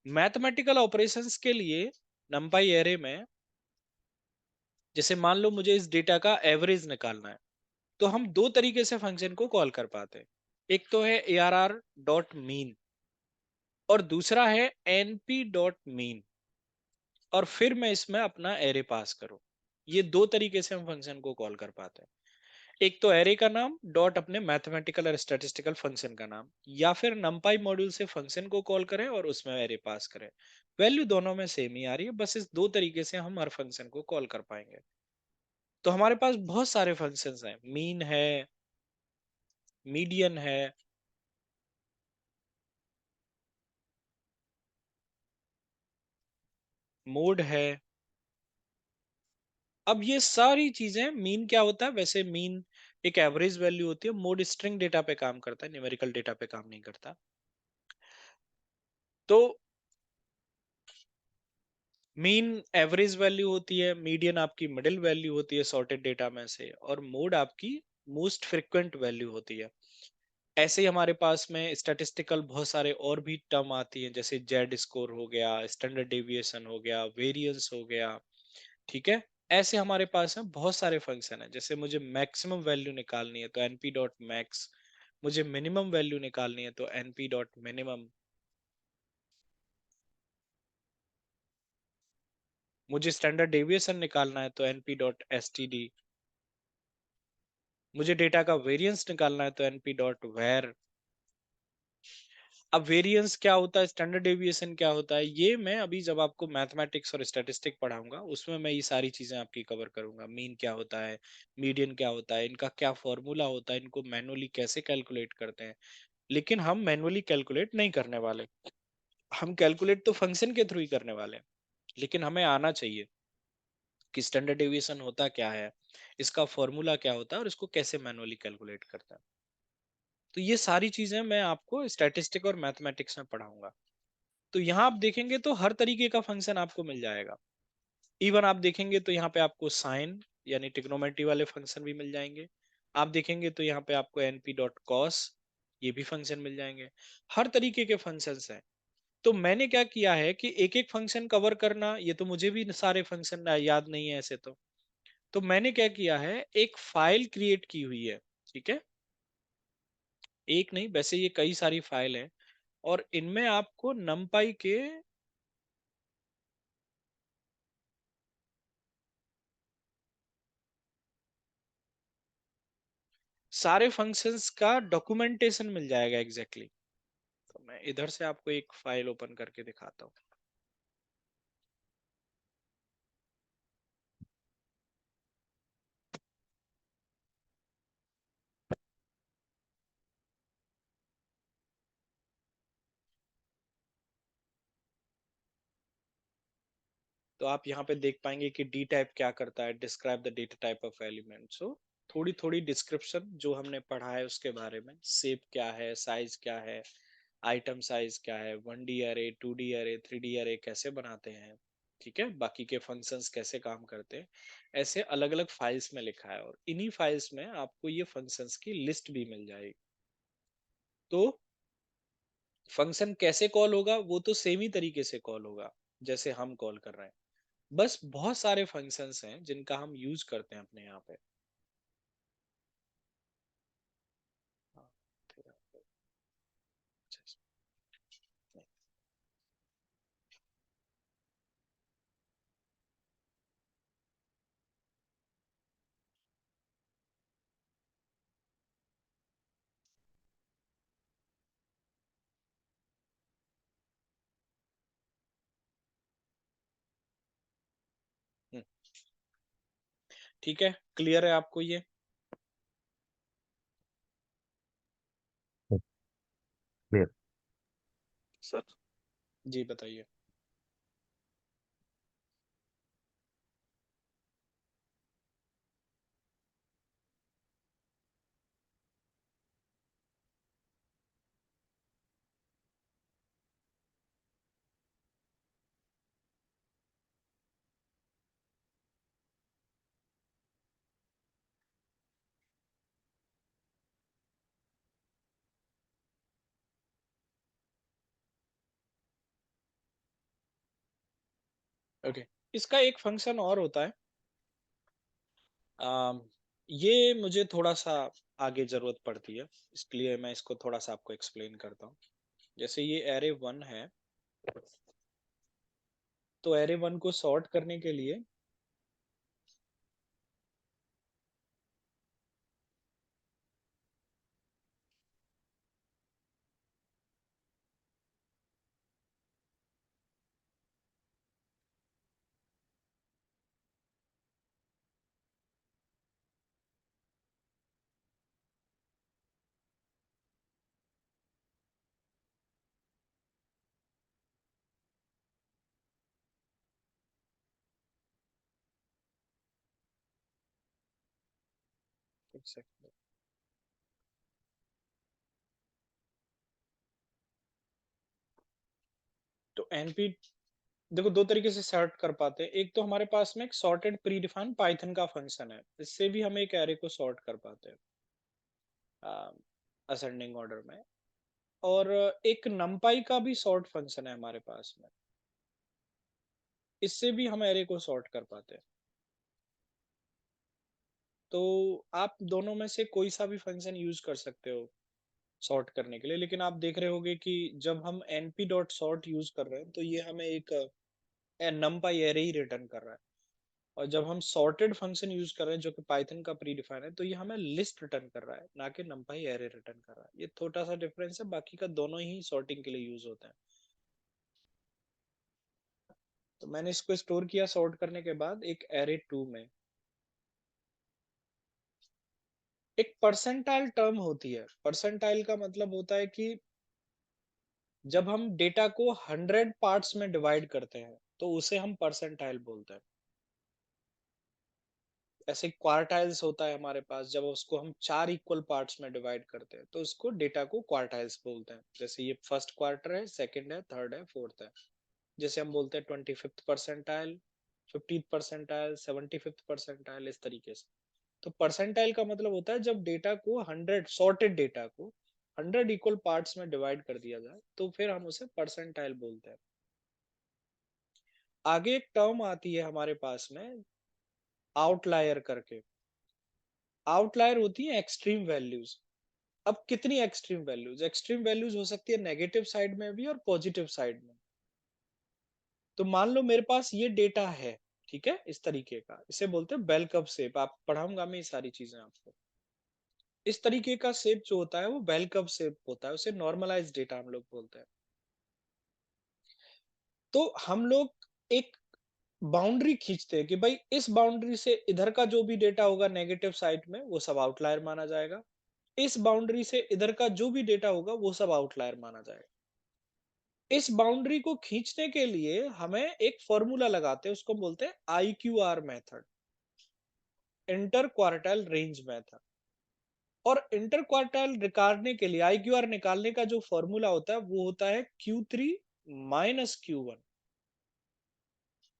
मैथमेटिकल ऑपरेशंस के लिए नंपाई एरे में, जैसे मान लो मुझे इस डेटा का एवरेज निकालना है, तो हम दो तरीके से फंक्शन को कॉल कर पाते हैं। एक तो है ARR डॉट मीन और दूसरा है NP डॉट मीन, और फिर मैं इसमें अपना एरे पास करूं। ये दो तरीके से हम फंक्शन को कॉल कर पाते हैं। एक तो एरे का नाम डॉट अपने मैथमेटिकल और स्टैटिस्टिकल फंक्शन का नाम, या फिर नंपाई मॉड्यूल से फंक्शन को कॉल करें और उसमें एरे पास करें। वैल्यू दोनों में सेम ही आ रही है, बस इस दो तरीके से हम हर फंक्शन को कॉल कर पाएंगे। तो हमारे पास बहुत सारे फंक्शंस हैं। मीन है, मीडियन है, मोड है। अब ये सारी चीजें, मीन क्या होता है, वैसे मीन एक एवरेज वैल्यू होती है। मोड स्ट्रिंग डेटा पे काम करता है, न्यूमेरिकल डेटा पे काम नहीं करता। तो मीन एवरेज वैल्यू होती है, मीडियन आपकी मिडिल वैल्यू होती है सॉर्टेड डेटा में से, और मोड आपकी मोस्ट फ्रिक्वेंट वैल्यू होती है। ऐसे ही हमारे पास में स्टैटिस्टिकल बहुत सारे और भी टर्म आती हैं, जैसे जेड स्कोर हो गया, स्टैंडर्ड डेविएशन हो गया, वेरिएंस हो गया। ठीक है। ऐसे हमारे पास में बहुत सारे फंक्शन है। जैसे मुझे मैक्सिमम वैल्यू निकालनी है तो np डॉट मैक्स, मुझे मिनिमम वैल्यू निकालनी है तो np डॉट मिनिमम, मुझे स्टैंडर्ड डेविएशन निकालना है तो np डॉट std, मुझे डेटा का वेरिएंस निकालना है तो np डॉट वेर। अब वेरिएंस क्या होता है, स्टैंडर्ड डेविएशन क्या होता है, ये मैं अभी जब आपको मैथमेटिक्स और स्टैटिस्टिक पढ़ाऊंगा उसमें मैं ये सारी चीजें आपकी कवर करूंगा। मीन क्या होता है, मीडियन क्या होता है, इनका क्या फॉर्मूला होता है, इनको मैनुअली कैसे कैलकुलेट करते हैं। लेकिन हम मैनुअली कैलकुलेट नहीं करने वाले, हम कैलकुलेट तो फंक्शन के थ्रू ही करने वाले हैं। लेकिन हमें आना चाहिए कि स्टैंडर्ड डेविएशन होता क्या है, इसका फॉर्मूला क्या होता है और इसको कैसे मैनुअली कैलकुलेट करता है। तो ये सारी चीजें मैं आपको स्टैटिस्टिक और मैथमेटिक्स में पढ़ाऊंगा। तो यहाँ आप देखेंगे तो हर तरीके का फंक्शन आपको मिल जाएगा। इवन आप देखेंगे तो यहाँ पे आपको साइन यानी ट्रिग्नोमेट्री वाले फंक्शन भी मिल जाएंगे। आप देखेंगे तो यहाँ पे आपको np डॉट कॉस ये भी फंक्शन मिल जाएंगे। हर तरीके के फंक्शंस हैं। तो मैंने क्या किया है कि एक एक फंक्शन कवर करना, ये तो मुझे भी सारे फंक्शन याद नहीं है ऐसे तो मैंने क्या किया है, एक फाइल क्रिएट की हुई है। ठीक है। एक नहीं, वैसे ये कई सारी फाइल है, और इनमें आपको नमपाई के सारे फंक्शंस का डॉक्यूमेंटेशन मिल जाएगा एग्जैक्टली तो मैं इधर से आपको एक फाइल ओपन करके दिखाता हूँ। तो आप यहाँ पे देख पाएंगे कि डी टाइप क्या करता है, describe the data type of element. So थोड़ी थोड़ी डिस्क्रिप्शन जो हमने पढ़ा है उसके बारे में, शेप क्या है, साइज क्या है, आइटम साइज क्या है, 1D अरे, 2D अरे, 3D अरे कैसे बनाते हैं, ठीक है, बाकी के फंक्शंस कैसे काम करते हैं, ऐसे अलग अलग फाइल्स में लिखा है, और इन्हीं फाइल्स में आपको ये फंक्शंस की लिस्ट भी मिल जाएगी। तो फंक्शन कैसे कॉल होगा, वो तो सेम ही तरीके से कॉल होगा जैसे हम कॉल कर रहे हैं, बस बहुत सारे फंक्शंस हैं जिनका हम यूज करते हैं अपने यहाँ पे। हाँ, हम्म, ठीक है, क्लियर है आपको ये?
क्लियर।
सर, जी बताइए। ओके, इसका एक फंक्शन और होता है, अम, ये मुझे थोड़ा सा आगे जरूरत पड़ती है, इसके लिए मैं इसको थोड़ा सा आपको एक्सप्लेन करता हूँ। जैसे ये एरे वन है, तो एरे वन को सॉर्ट करने के लिए एक सेकंड। तो एनपी, देखो दो तरीके से सॉर्ट कर पाते हैं, एक तो हमारे पास में एक सॉर्टेड प्री डिफाइंड पाइथन का फंक्शन है, इससे भी हम एक एरे को सॉर्ट कर पाते हैं असेंडिंग ऑर्डर में, और एक नमपाई का भी सॉर्ट फंक्शन है हमारे पास में, इससे भी हम एरे को सॉर्ट कर पाते हैं। तो आप दोनों में से कोई सा भी फंक्शन यूज कर सकते हो सॉर्ट करने के लिए, लेकिन आप देख रहे होगे कि जब हम np डॉट सॉर्ट यूज कर रहे हैं तो ये हमें एक नमपाई एरे ही रिटर्न कर रहा है, और जब हम सॉर्टेड फंक्शन यूज कर रहे हैं जो कि पाइथन का प्री डिफाइन है, तो ये हमें लिस्ट रिटर्न कर रहा है, ना कि नमपाई एरे रिटर्न कर रहा है। ये छोटा सा डिफरेंस है, बाकी का दोनों ही सॉर्टिंग के लिए यूज होता है। तो मैंने इसको स्टोर किया सॉर्ट करने के बाद एक एरे टू में। एक परसेंटाइल टर्म होती है, परसेंटाइल का मतलब होता है कि जब हम डेटा को 100 पार्ट्स में डिवाइड करते हैं तो उसे हम परसेंटाइल बोलते हैं। ऐसे क्वार्टाइल्स होता है हमारे पास, जब उसको हम 4 इक्वल पार्ट्स में डिवाइड करते हैं तो उसको डेटा को क्वार्टाइल्स बोलते हैं। जैसे ये फर्स्ट क्वार्टर है, सेकंड है, थर्ड है, फोर्थ है। जैसे हम बोलते हैं 25th percentile, 50th percentile, 75th percentile, इस तरीके से। तो परसेंटाइल का मतलब होता है जब डेटा को 100 सॉर्टेड डेटा को 100 इक्वल पार्ट्स में डिवाइड कर दिया जाए तो फिर हम उसे परसेंटाइल बोलते हैं। आगे एक टर्म आती है हमारे पास में आउटलायर करके। आउटलायर होती है एक्सट्रीम वैल्यूज। अब कितनी एक्सट्रीम वैल्यूज? एक्सट्रीम वैल्यूज हो सकती है नेगेटिव साइड में भी और पॉजिटिव साइड में। तो मान लो मेरे पास ये डेटा है, ठीक है, इस तरीके का, इसे बोलते हैं बेल कर्व शेप। आप पढ़ाऊंगा मैं ये सारी चीजें आपको। इस तरीके का शेप जो होता है वो बेल कर्व शेप होता है, उसे नॉर्मलाइज डेटा हम लोग बोलते हैं। तो हम लोग एक बाउंड्री खींचते हैं कि भाई इस बाउंड्री से इधर का जो भी डेटा होगा नेगेटिव साइड में वो सब आउटलायर माना जाएगा, इस बाउंड्री से इधर का जो भी डेटा होगा वो सब आउटलायर माना जाएगा। इस बाउंड्री को खींचने के लिए हमें एक फॉर्मूला लगाते हैं, उसको बोलते हैं IQR method, inter quartile range method. और इंटर क्वार्टाइल निकालने के लिए, IQR निकालने का जो फॉर्मूला होता है वो होता है Q3 माइनस Q1।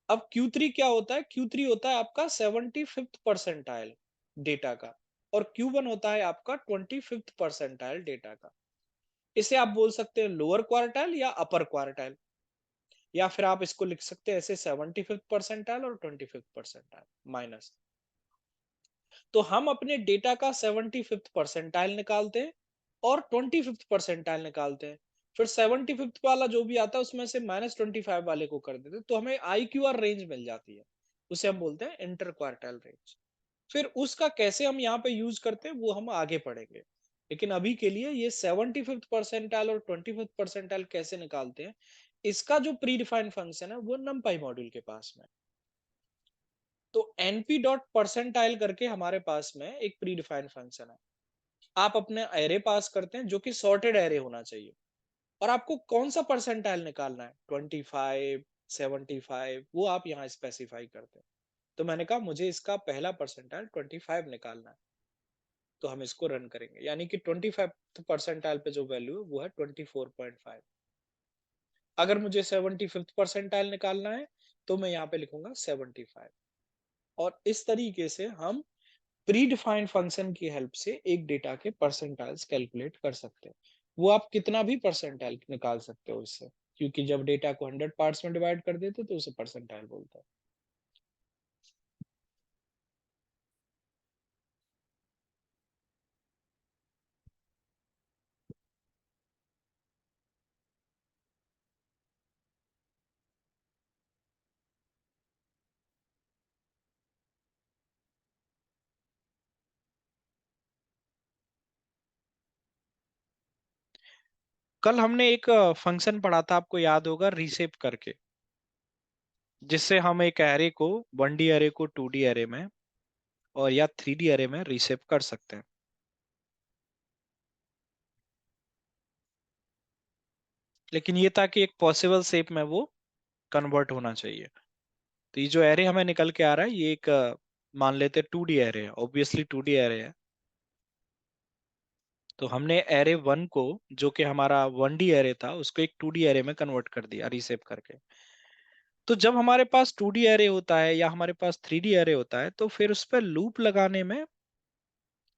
अब Q3 क्या होता है? Q3 होता है आपका 75th परसेंटाइल डेटा का, और Q1 होता है आपका 25th परसेंटाइल डेटा का। इसे आप बोल सकते हैं लोअर क्वार्टाइल या अपर क्वार्टाइल, या फिर आप इसको लिख सकते हैं ऐसे 75th परसेंटाइल और 25th परसेंटाइल माइनस। तो हम अपने डेटा का 75th परसेंटाइल निकालते हैं और 25th परसेंटाइल निकालते हैं। फिर 75th वाला जो भी आता है उसमें से -25 वाले को कर देते हैं, तो हमें IQR रेंज मिल जाती है। उसे हम बोलते हैं इंटर क्वार्टाइल रेंज। फिर उसका कैसे हम यहाँ पे यूज करते हैं वो हम आगे पढ़ेंगे। लेकिन अभी के लिए ये 75th परसेंटाइल और 25th परसेंटाइल कैसे निकालते हैं, इसका जो प्री डिफाइंड फंक्शन है वो numpy मॉड्यूल के पास में। तो np डॉट परसेंटाइल करके हमारे पास में एक प्री डिफाइंड फंक्शन है। आप अपने एरे पास करते हैं जो कि सॉर्टेड एरे होना चाहिए, और आपको कौन सा परसेंटाइल निकालना है, 25, 75, वो आप यहाँ स्पेसिफाई करते हैं। तो मैंने कहा मुझे इसका पहला परसेंटाइल 25 निकालना है, तो हम इसको रन करेंगे, यानी कि 25 परसेंटाइल पे जो वैल्यू है वो है 24.5। अगर मुझे 75th परसेंटाइल निकालना है तो मैं यहाँ पे लिखूंगा 75। और इस तरीके से हम प्री डिफाइंड फंक्शन की हेल्प से एक डेटा के परसेंटाइल्स कैलकुलेट कर सकते हैं। वो आप कितना भी परसेंटाइल निकाल सकते हो इससे, क्योंकि जब डेटा को 100 पार्ट्स में डिवाइड कर देते तो उसे परसेंटाइल बोलते हैं। कल हमने एक फंक्शन पढ़ा था, आपको याद होगा, रीसेप करके, जिससे हम एक एरे को 1D एरे को 2D एरे में और या 3D एरे में रीसेप कर सकते हैं। लेकिन ये था कि एक पॉसिबल शेप में वो कन्वर्ट होना चाहिए। तो ये जो एरे हमें निकल के आ रहा है ये एक मान लेते हैं 2D एरे है, ऑब्वियसली 2D एरे है। तो हमने एरे 1 को, जो कि हमारा 1D एरे था, उसको एक 2D एरे में कन्वर्ट कर दिया रीसेप करके। तो जब हमारे पास 2D एरे होता है या हमारे पास 3D एरे होता है तो फिर उस पर लूप लगाने में,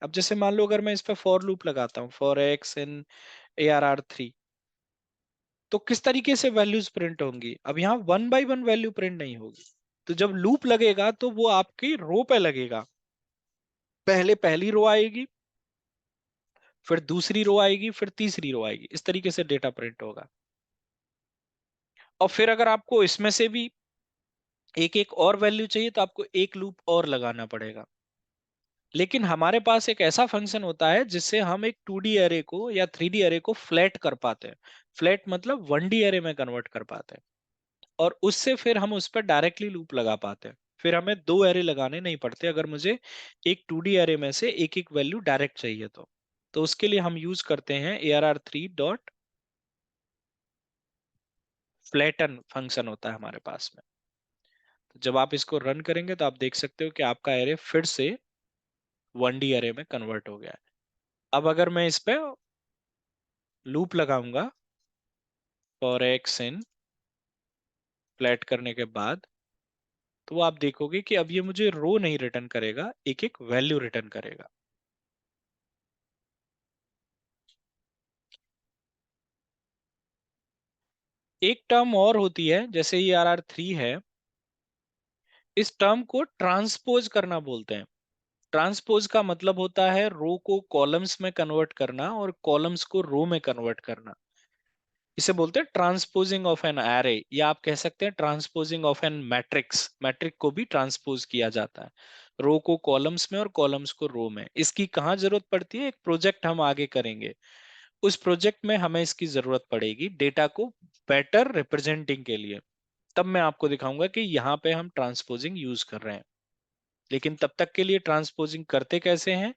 अब जैसे मान लो अगर मैं इस पर फॉर लूप लगाता हूँ, फॉर एक्स इन ARR3, तो किस तरीके से वैल्यूज प्रिंट होंगी? अब यहाँ 1 by 1 वैल्यू प्रिंट नहीं होगी। तो जब लूप लगेगा तो वो आपकी रो पे लगेगा। पहले पहली रो आएगी, फिर दूसरी रो आएगी, फिर तीसरी रो आएगी, इस तरीके से डेटा प्रिंट होगा। और फिर अगर आपको इसमें से भी एक एक और वैल्यू चाहिए तो आपको एक लूप और लगाना पड़ेगा। लेकिन हमारे पास एक ऐसा फंक्शन होता है जिससे हम एक 2D एरे को या 3D एरे को फ्लैट कर पाते हैं। फ्लैट मतलब 1D एरे में कन्वर्ट कर पाते हैं, और उससे फिर हम उस पर डायरेक्टली लूप लगा पाते हैं। फिर हमें दो एरे लगाने नहीं पड़ते अगर मुझे एक 2D एरे में से एक एक वैल्यू डायरेक्ट चाहिए तो उसके लिए हम यूज करते हैं ARR3 डॉट फ्लैटन फंक्शन होता है हमारे पास में। तो जब आप इसको रन करेंगे तो आप देख सकते हो कि आपका एरे फिर से 1D एरे में कन्वर्ट हो गया है। अब अगर मैं इस पे लूप लगाऊंगा फॉर एक्स इन फ्लैट करने के बाद, तो आप देखोगे कि अब ये मुझे रो नहीं रिटर्न करेगा, एक एक वैल्यू रिटर्न करेगा। एक टर्म और होती है, जैसे ये RR3 है, इस टर्म को ट्रांसपोज करना बोलते हैं। ट्रांसपोज का मतलब होता है रो को कॉलम्स में कन्वर्ट करना और कॉलम्स को रो में कन्वर्ट करना। इसे बोलते हैं ट्रांसपोजिंग ऑफ एन एरे, या आप कह सकते हैं transposing of an matrix. Matrix को भी ट्रांसपोज किया जाता है, रो को कॉलम्स में और कॉलम्स को रो में। इसकी कहाँ जरूरत पड़ती है? एक प्रोजेक्ट हम आगे करेंगे, उस प्रोजेक्ट में हमें इसकी जरूरत पड़ेगी डेटा को बेटर रिप्रेजेंटिंग के लिए। तब मैं आपको दिखाऊंगा कि यहाँ पे हम ट्रांसपोजिंग यूज कर रहे हैं। लेकिन तब तक के लिए ट्रांसपोजिंग करते कैसे हैं?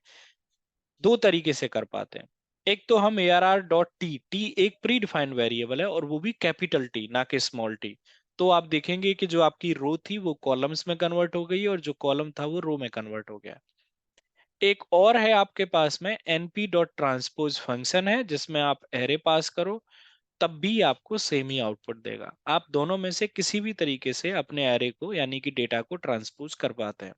दो तरीके से कर पाते हैं। एक तो हम ARR.T, टी एक प्री डिफाइंड वेरिएबल है और वो भी कैपिटल टी, ना कि स्मॉल टी। तो आप देखेंगे कि जो आपकी रो थी वो कॉलम्स में कन्वर्ट हो गई और जो कॉलम था वो रो में कन्वर्ट हो गया। एक और है आपके पास में np डॉट ट्रांसपोज फंक्शन है, जिसमें आप एरे पास करो, तब भी आपको सेम ही आउटपुट देगा। आप दोनों में से किसी भी तरीके से अपने एरे को यानी कि डेटा को ट्रांसपोज कर पाते हैं।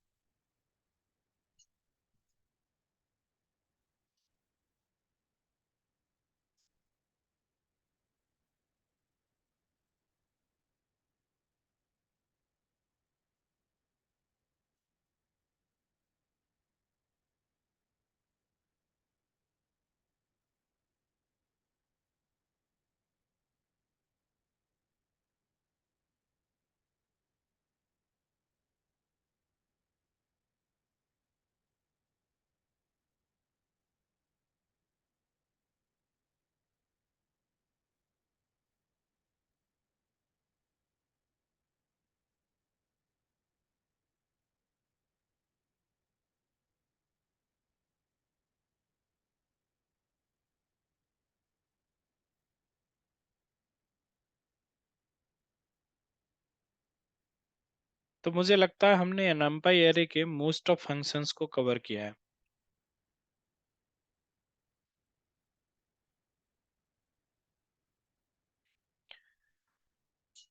तो मुझे लगता है हमने numpy एरे के मोस्ट ऑफ फंक्शंस को कवर किया है।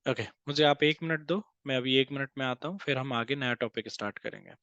ओके, मुझे आप 1 मिनट दो, मैं अभी 1 मिनट में आता हूँ, फिर हम आगे नया टॉपिक स्टार्ट करेंगे।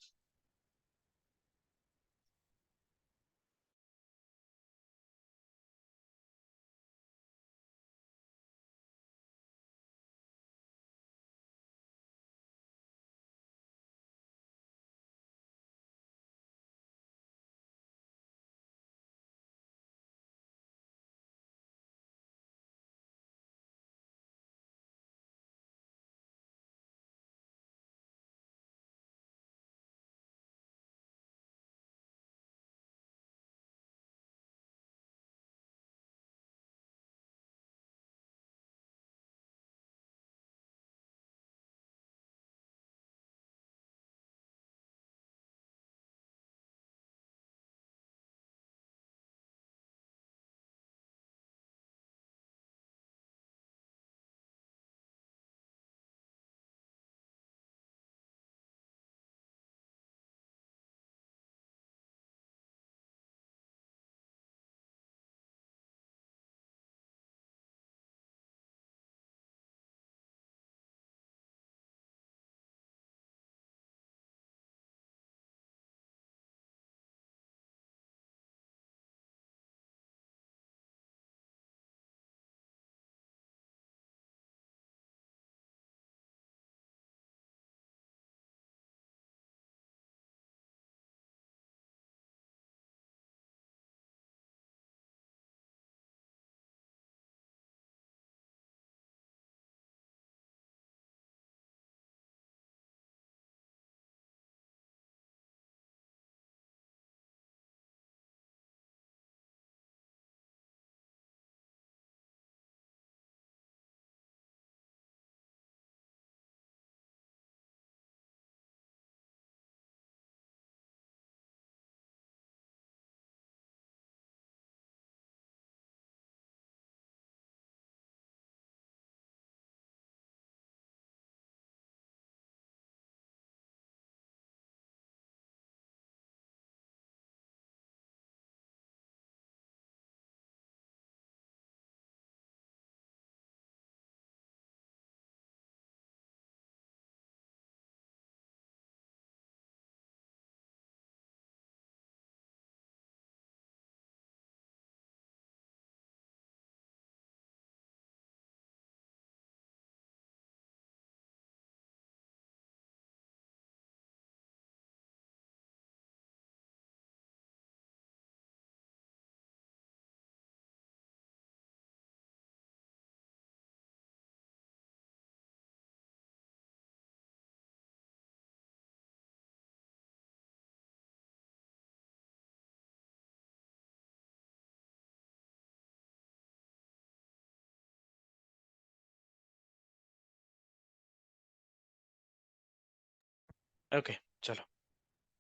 ओके, चलो।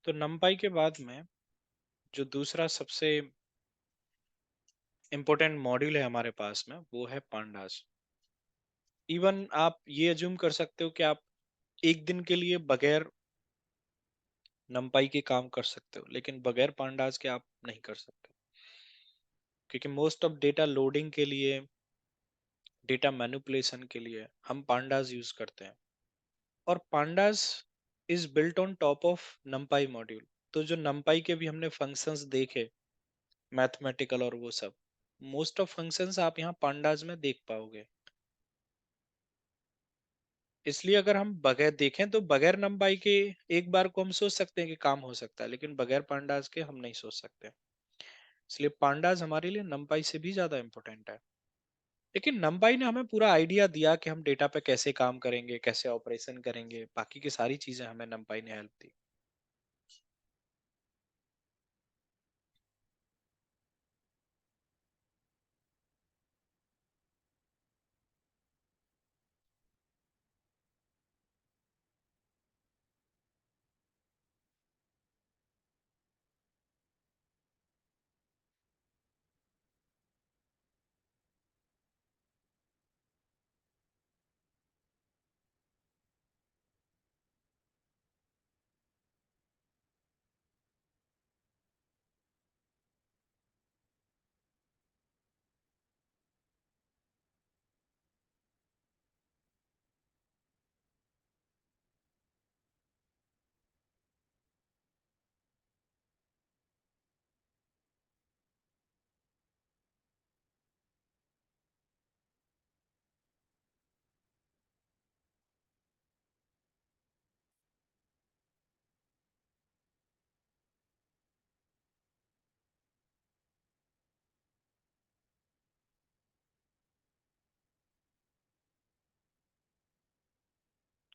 तो numpy के बाद में जो दूसरा सबसे इम्पोर्टेंट मॉड्यूल है हमारे पास में, वो है pandas। इवन आप ये अज्यूम कर सकते हो कि आप एक दिन के लिए बगैर numpy के काम कर सकते हो, लेकिन बगैर pandas के आप नहीं कर सकते, क्योंकि मोस्ट ऑफ डेटा लोडिंग के लिए डेटा मैनिपुलेशन के लिए हम पांडास यूज करते हैं। और pandas is built on top of numpy module. तो जो numpy के भी हमने फंक्शंस देखे, मैथमेटिकल और वो सब, मोस्ट ऑफ फंक्शंस आप यहाँ पांडास में देख पाओगे। इसलिए अगर हम बगैर देखें तो बगैर numpy के एक बार को हम सोच सकते हैं कि काम हो सकता है, लेकिन बगैर पांडास के हम नहीं सोच सकते। इसलिए पांडास हमारे लिए numpy से भी ज्यादा इंपॉर्टेंट है। लेकिन numpy ने हमें पूरा आइडिया दिया कि हम डेटा पे कैसे काम करेंगे, कैसे ऑपरेशन करेंगे, बाकी की सारी चीजें हमें numpy ने हेल्प दी।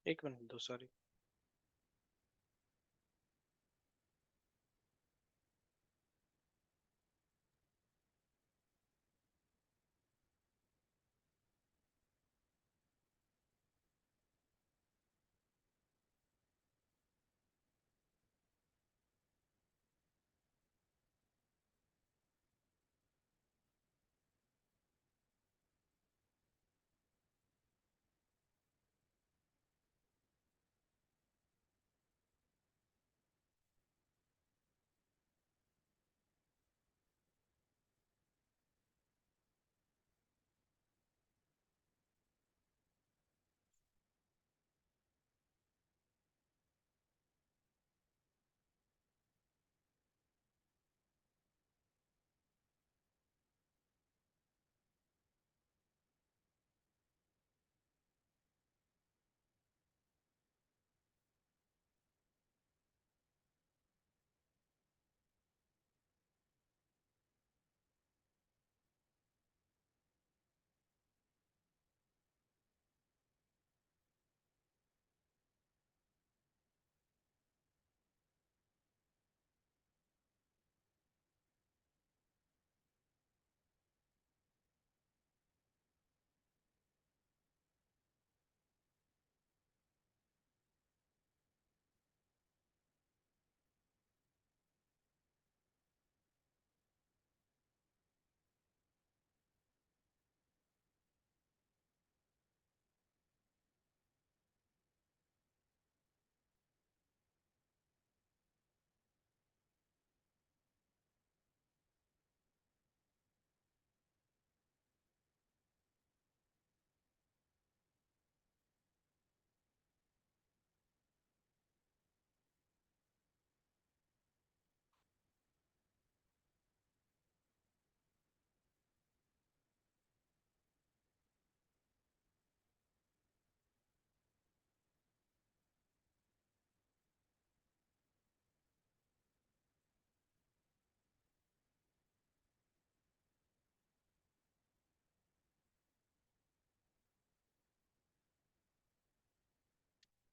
एक मिनट दो, sorry.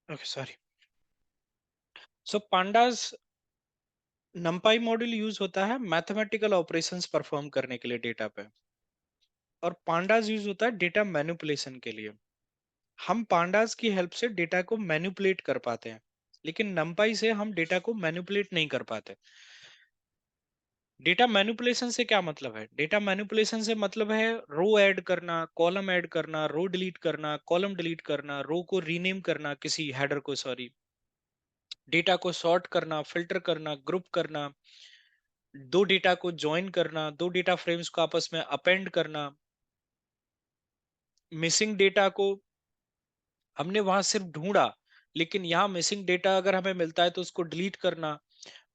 Okay, sorry. So pandas, numpy module use होता है मैथमेटिकल ऑपरेशंस परफॉर्म करने के लिए डेटा पे, और पांडास यूज होता है डेटा मैनिपुलेशन के लिए। हम पांडास की हेल्प से डेटा को मैनिपुलेट कर पाते हैं, लेकिन numpy से हम डेटा को मैनिपुलेट नहीं कर पाते। डेटा मैनिपुलेशन से क्या मतलब है? डेटा मैनिपुलेशन से मतलब है रो ऐड करना, कॉलम ऐड करना, रो डिलीट करना, कॉलम डिलीट करना, रो को रीनेम करना, किसी हेडर को, सॉरी, डेटा को सॉर्ट करना, फिल्टर करना, ग्रुप करना, दो डेटा को ज्वाइन करना, दो डेटा फ्रेम्स को आपस में अपेंड करना, मिसिंग डेटा को हमने वहां सिर्फ ढूंढा, लेकिन यहाँ मिसिंग डेटा अगर हमें मिलता है तो उसको डिलीट करना,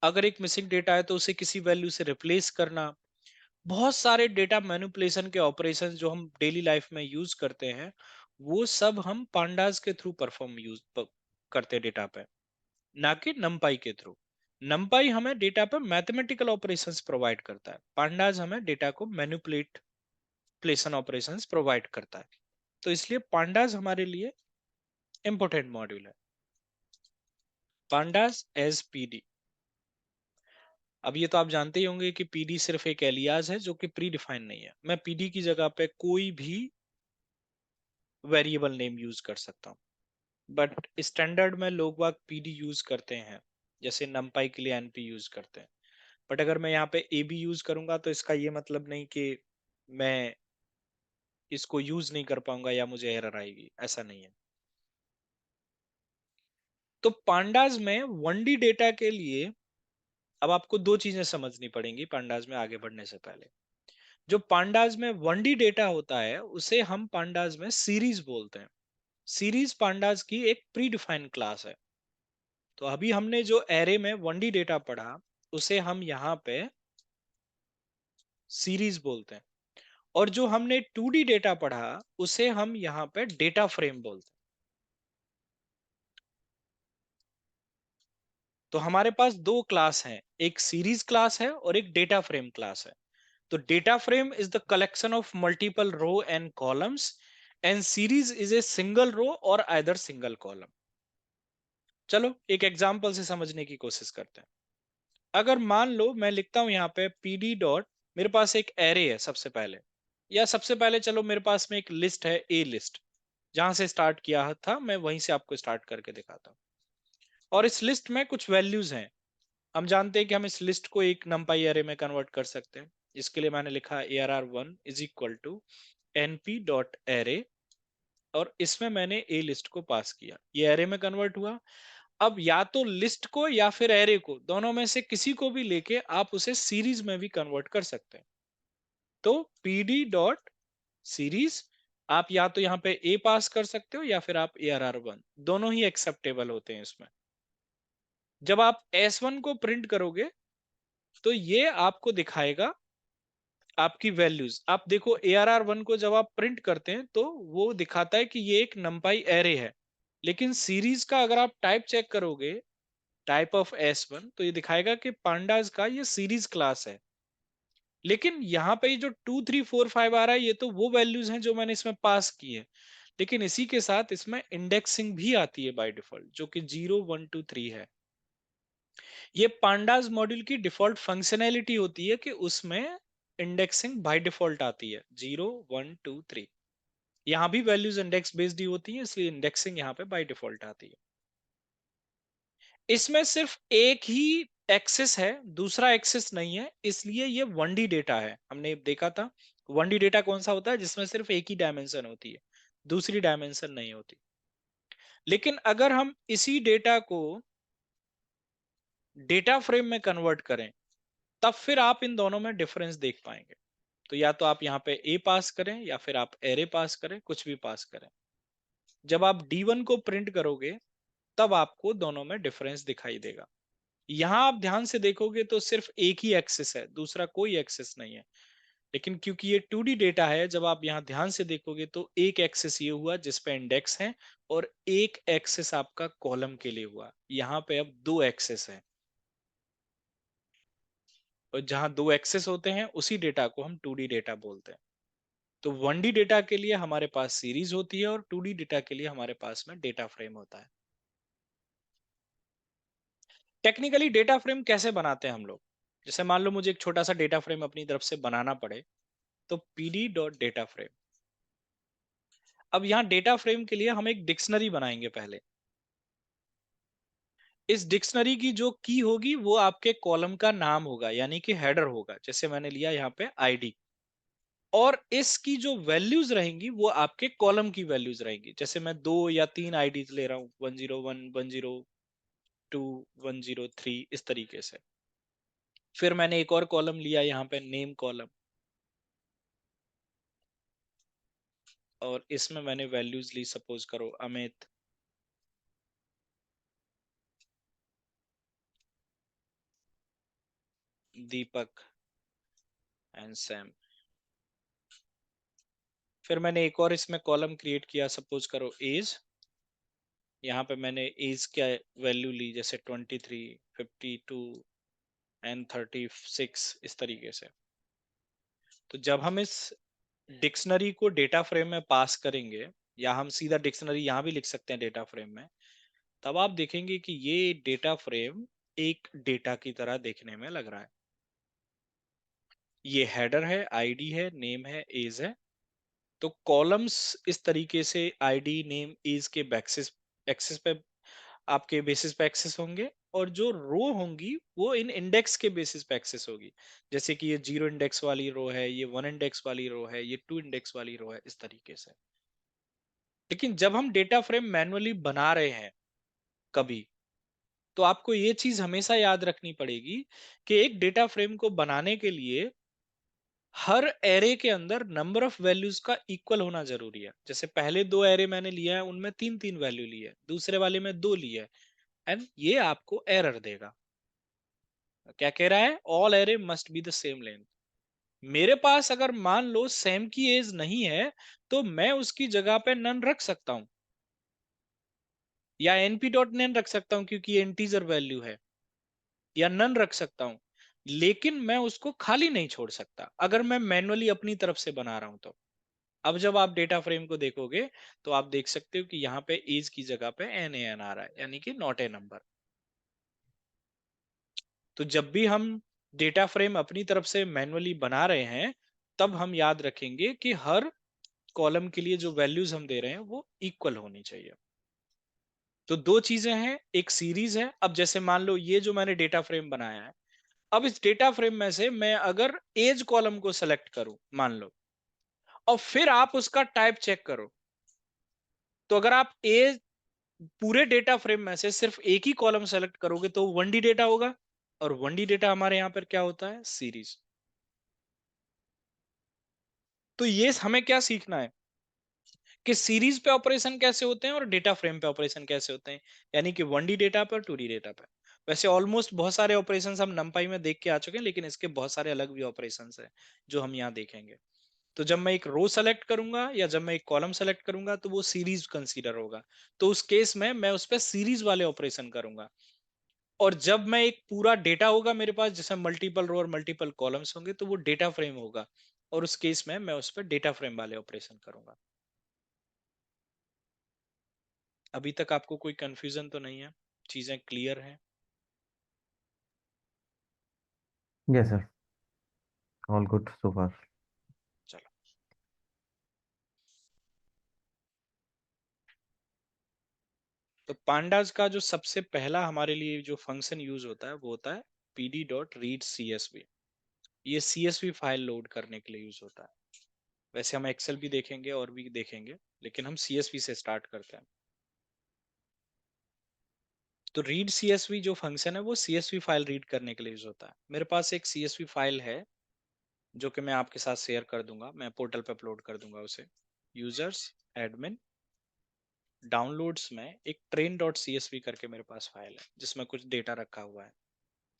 अगर एक मिसिंग डेटा है तो उसे किसी वैल्यू से रिप्लेस करना, बहुत सारे डेटा मैनिपुलेशन के ऑपरेशंस जो हम डेली लाइफ में यूज करते हैं, वो सब हम पांडास के थ्रू परफॉर्म करते हैं डेटा पे, ना कि नमपाई के थ्रू। नमपाई हमें डेटा पे मैथमेटिकल ऑपरेशंस प्रोवाइड करता है, पांडास हमें डेटा को मैनिपुलेट प्लेसन ऑपरेशंस प्रोवाइड करता है। तो इसलिए पांडास हमारे लिए इंपॉर्टेंट मॉड्यूल है, पांडास एज पीडी। अब ये तो आप जानते ही होंगे कि पीडी सिर्फ एक एलियास है जो कि प्री डिफाइन नहीं है, मैं पीडी की जगह पे कोई भी वेरिएबल नेम यूज कर सकता हूँ, बट स्टैंडर्ड में लोग वाग पीडी यूज करते हैं, जैसे नमपाई के लिए एनपी यूज करते हैं। बट अगर मैं यहाँ पे ए बी यूज करूंगा तो इसका ये मतलब नहीं कि मैं इसको यूज नहीं कर पाऊंगा या मुझे एरर आएगी, ऐसा नहीं है। तो पांडास में 1D डेटा के लिए अब आपको दो चीजें समझनी पड़ेंगी पांडास में आगे बढ़ने से पहले। जो पांडास में 1D डेटा होता है उसे हम पांडास में सीरीज बोलते हैं। सीरीज पांडास की एक प्री डिफाइंड क्लास है। तो अभी हमने जो एरे में 1D डेटा पढ़ा उसे हम यहाँ पे सीरीज बोलते हैं, और जो हमने 2D डेटा पढ़ा उसे हम यहाँ पे डेटा फ्रेम बोलते हैं। तो हमारे पास दो क्लास हैं, एक सीरीज क्लास है और एक डेटा फ्रेम क्लास है। तो data frame is the collection of multiple row and columns, and series is a single row और आइदर सिंगल कॉलम। चलो एक एग्जांपल से समझने की कोशिश करते हैं। अगर मान लो मैं लिखता हूं यहाँ पे पीडी डॉट, मेरे पास एक एरे है सबसे पहले, या सबसे पहले चलो मेरे पास में एक लिस्ट है, ए लिस्ट, जहां से स्टार्ट किया था मैं वहीं से आपको स्टार्ट करके दिखाता हूँ। और इस लिस्ट में कुछ वैल्यूज हैं, हम जानते हैं कि हम इस लिस्ट को एक नंपाई एरे में कन्वर्ट कर सकते हैं। इसके लिए मैंने लिखा ARR1 is equal to np dot array, और इसमें मैंने ए लिस्ट को पास किया, ये एरे में कन्वर्ट हुआ। अब या तो लिस्ट को या फिर एरे को, दोनों में से किसी को भी लेके आप उसे सीरीज में भी कन्वर्ट कर सकते हैं। तो pd डॉट सीरीज, आप या तो यहाँ पे ए पास कर सकते हो या फिर आप ARR1, दोनों ही एक्सेप्टेबल होते हैं इसमें। जब आप S1 को प्रिंट करोगे तो ये आपको दिखाएगा आपकी वैल्यूज। आप देखो ARR1 को जब आप प्रिंट करते हैं तो वो दिखाता है कि ये एक नंपाई एरे है, लेकिन सीरीज का अगर आप टाइप चेक करोगे, टाइप ऑफ S1, तो ये दिखाएगा कि पांडास का ये सीरीज क्लास है। लेकिन यहाँ पे जो 2 3 4 5 आ रहा है, ये तो वो वैल्यूज हैं जो मैंने इसमें पास की है, लेकिन इसी के साथ इसमें इंडेक्सिंग भी आती है बाय डिफॉल्ट, जो कि 0 1 2 3 है। ये पांडास मॉड्यूल की डिफॉल्ट फंक्शनैलिटी होती है कि उसमें इंडेक्सिंग बाय डिफॉल्ट आती है 0 1 2 3। यहाँ भी वैल्यूज इंडेक्स बेस्ड ही होती है, इसलिए इंडेक्सिंग यहाँ पे बाय डिफॉल्ट आती है। इसमें सिर्फ एक ही एक्सेस है, दूसरा एक्सेस नहीं है, इसलिए ये 1D डेटा है। हमने देखा था 1D डेटा कौन सा होता है, जिसमें सिर्फ एक ही डायमेंशन होती है, दूसरी डायमेंशन नहीं होती। लेकिन अगर हम इसी डेटा को डेटा फ्रेम में कन्वर्ट करें, तब फिर आप इन दोनों में डिफरेंस देख पाएंगे। तो या तो आप यहाँ पे ए पास करें या फिर आप एरे पास करें, कुछ भी पास करें। जब आप D1 को प्रिंट करोगे तब आपको दोनों में डिफरेंस दिखाई देगा। यहां आप ध्यान से देखोगे तो सिर्फ एक ही एक्सेस है, दूसरा कोई एक्सेस नहीं है। लेकिन क्योंकि ये 2D डेटा है, जब आप यहाँ ध्यान से देखोगे तो एक एक्सेस ये हुआ जिसपे इंडेक्स है, और एक एक्सेस आपका कॉलम के लिए हुआ। यहाँ पे अब दो एक्सेस है, और जहां दो एक्सेस होते हैं उसी डेटा को हम 2D डेटा बोलते हैं। तो 1D डेटा के लिए हमारे पास सीरीज होती है और 2D डेटा के लिए हमारे पास में डेटा फ्रेम होता है। टेक्निकली डेटा फ्रेम कैसे बनाते हैं हम लोग? जैसे मान लो मुझे एक छोटा सा डेटा फ्रेम अपनी तरफ से बनाना पड़े, तो पीडी डॉट डेटा फ्रेम। अब यहाँ डेटा फ्रेम के लिए हम एक डिक्शनरी बनाएंगे पहले। इस डिक्शनरी की जो की होगी वो आपके कॉलम का नाम होगा, यानी कि हेडर होगा, जैसे मैंने लिया यहाँ पे आईडी। और इसकी जो वैल्यूज रहेंगी वो आपके कॉलम की वैल्यूज रहेंगी, जैसे मैं 2 या 3 आईडीज ले रहा हूँ, 101 102 103, इस तरीके से। फिर मैंने एक और कॉलम लिया यहाँ पे, नेम कॉलम। और इसमें मैंने वैल्यूज ली, सपोज करो अमित, दीपक एंड सैम। फिर मैंने एक और इसमें कॉलम क्रिएट किया, सपोज करो एज। यहाँ पे मैंने एज क्या वैल्यू ली, जैसे 23, 52 एंड 36, इस तरीके से। तो जब हम इस डिक्शनरी को डेटा फ्रेम में पास करेंगे, या हम सीधा डिक्शनरी यहाँ भी लिख सकते हैं डेटा फ्रेम में, तब आप देखेंगे कि ये डेटा फ्रेम एक डेटा की तरह देखने में लग रहा है। ये हेडर है, आईडी है, नेम है, एज है। तो कॉलम्स इस तरीके से आईडी, नेम, एज के बैक्सिस एक्सेस पे, आपके बेसिस पे एक्सेस होंगे, और जो रो होंगी वो इन इंडेक्स के बेसिस पे एक्सेस होगी। जैसे कि ये 0 इंडेक्स वाली रो है, ये 1 इंडेक्स वाली रो है, ये 2 इंडेक्स वाली रो है, इस तरीके से। लेकिन जब हम डेटा फ्रेम मैनुअली बना रहे हैं कभी, तो आपको ये चीज हमेशा याद रखनी पड़ेगी कि एक डेटा फ्रेम को बनाने के लिए हर एरे के अंदर नंबर ऑफ वैल्यूज का इक्वल होना जरूरी है। जैसे पहले 2 एरे मैंने लिया है, उनमें 3 3 वैल्यू ली है, दूसरे वाले में 2 ली है, एंड ये आपको एरर देगा। क्या कह रहा है? All array must be the same length. मेरे पास अगर मान लो सेम की एज नहीं है, तो मैं उसकी जगह पे नन रख सकता हूं, या np डॉट नन रख सकता हूं क्योंकि ये इंटीजर वैल्यू है, या नन रख सकता हूं। लेकिन मैं उसको खाली नहीं छोड़ सकता अगर मैं मैनुअली अपनी तरफ से बना रहा हूं तो। अब जब आप डेटा फ्रेम को देखोगे, तो आप देख सकते हो कि यहाँ पे एज की जगह पे NaN आ रहा है, यानी कि नॉट ए नंबर। तो जब भी हम डेटा फ्रेम अपनी तरफ से मैनुअली बना रहे हैं, तब हम याद रखेंगे कि हर कॉलम के लिए जो वैल्यूज हम दे रहे हैं वो इक्वल होनी चाहिए। तो दो चीजें हैं, एक सीरीज है। अब जैसे मान लो ये जो मैंने डेटा फ्रेम बनाया है, अब इस डेटा फ्रेम में से मैं अगर एज कॉलम को सेलेक्ट करूं मान लो, और फिर आप उसका टाइप चेक करो, तो अगर आप एज पूरे डेटा फ्रेम में से सिर्फ एक ही कॉलम सेलेक्ट करोगे तो 1D डेटा होगा, और 1D डेटा हमारे यहां पर क्या होता है? सीरीज। तो ये हमें क्या सीखना है कि सीरीज पे ऑपरेशन कैसे होते हैं और डेटा फ्रेम पे ऑपरेशन कैसे होते हैं, यानी कि 1D डेटा पर, 2D डेटा पर। वैसे ऑलमोस्ट बहुत सारे ऑपरेशन हम नंपाई में देख के आ चुके हैं, लेकिन इसके बहुत सारे अलग भी ऑपरेशन है जो हम यहाँ देखेंगे। तो जब मैं एक रो सेलेक्ट करूंगा या जब मैं एक कॉलम सेलेक्ट करूंगा, तो वो सीरीज कंसीडर होगा। तो उस केस में मैं उस पर सीरीज वाले ऑपरेशन करूंगा। और जब मैं एक पूरा डेटा होगा मेरे पास, जिसमें मल्टीपल रो और मल्टीपल कॉलम्स होंगे, तो वो डेटा फ्रेम होगा, और उस केस में मैं उस पर डेटा फ्रेम वाले ऑपरेशन करूंगा। अभी तक आपको कोई कंफ्यूजन तो नहीं है? चीजें क्लियर हैं?
Yes sir, all good so far.
चलो। तो पांडाज का जो सबसे पहला हमारे लिए जो फंक्शन यूज होता है वो होता है pd.read.csv। ये CSV फाइल लोड करने के लिए यूज होता है। वैसे हम एक्सेल भी देखेंगे और भी देखेंगे, लेकिन हम CSV से स्टार्ट करते हैं। तो रीड CSV जो फंक्शन है वो CSV फाइल रीड करने के लिए यूज होता है। मेरे पास एक CSV फाइल है जो कि मैं आपके साथ शेयर कर दूंगा, मैं पोर्टल पे अपलोड कर दूंगा उसे। यूजर्स, एडमिन, डाउनलोड्स में एक train.csv करके मेरे पास फाइल है जिसमें कुछ डेटा रखा हुआ है।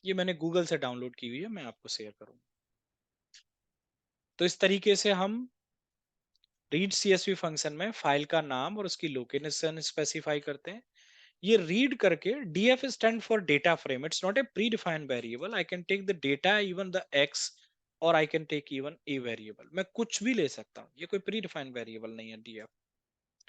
ये मैंने गूगल से डाउनलोड की हुई है, मैं आपको शेयर करूंगा। तो इस तरीके से हम रीड CSV फंक्शन में फाइल का नाम और उसकी लोकेशन स्पेसिफाई करते हैं। ये रीड करके, df stand for data frame, it's not a predefined variable, I can take the data even the x, और I can take even a variable, मैं कुछ भी ले सकता हूँ, ये कोई प्री डिफाइंड वेरिएबल नहीं है। df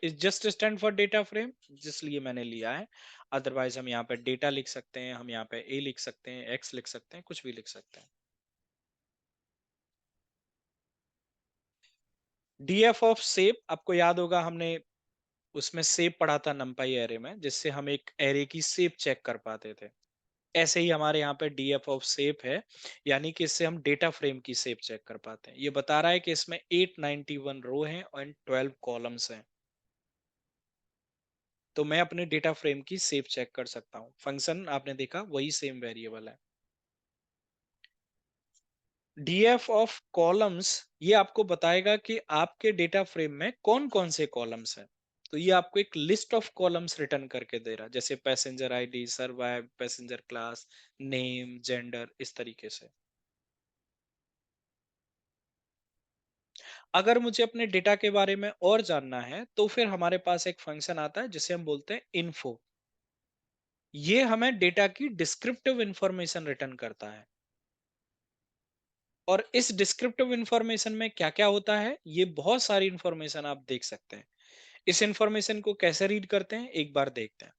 is just stand for data frame, जिसलिए मैंने लिया है। अदरवाइज हम यहाँ पे डेटा लिख सकते हैं, हम यहाँ पे a लिख सकते हैं, x लिख सकते हैं, कुछ भी लिख सकते हैं। df ऑफ शेप, आपको याद होगा हमने उसमें शेप पढ़ा था numpy एरे में, जिससे हम एक एरे की शेप चेक कर पाते थे। ऐसे ही हमारे यहाँ पे df ऑफ शेप है, यानी कि इससे हम डेटा फ्रेम की शेप चेक कर पाते हैं। ये बता रहा है कि इसमें 891 रो हैं और 12 कॉलम्स हैं। तो मैं अपने डेटा फ्रेम की शेप चेक कर सकता हूँ। फंक्शन आपने देखा वही सेम वेरिएबल है। डीएफ ऑफ कॉलम्स ये आपको बताएगा कि आपके डेटा फ्रेम में कौन कौन से कॉलम्स हैं। तो ये आपको एक लिस्ट ऑफ कॉलम्स रिटर्न करके दे रहा है, जैसे passenger ID, survive, passenger class, name, gender, इस तरीके से। अगर मुझे अपने डेटा के बारे में और जानना है तो फिर हमारे पास एक फंक्शन आता है जिसे हम बोलते हैं इन्फो। ये हमें डेटा की डिस्क्रिप्टिव इंफॉर्मेशन रिटर्न करता है। और इस डिस्क्रिप्टिव इंफॉर्मेशन में क्या क्या होता है, ये बहुत सारी इंफॉर्मेशन आप देख सकते हैं। इस इंफॉर्मेशन को कैसे रीड करते हैं एक बार देखते हैं।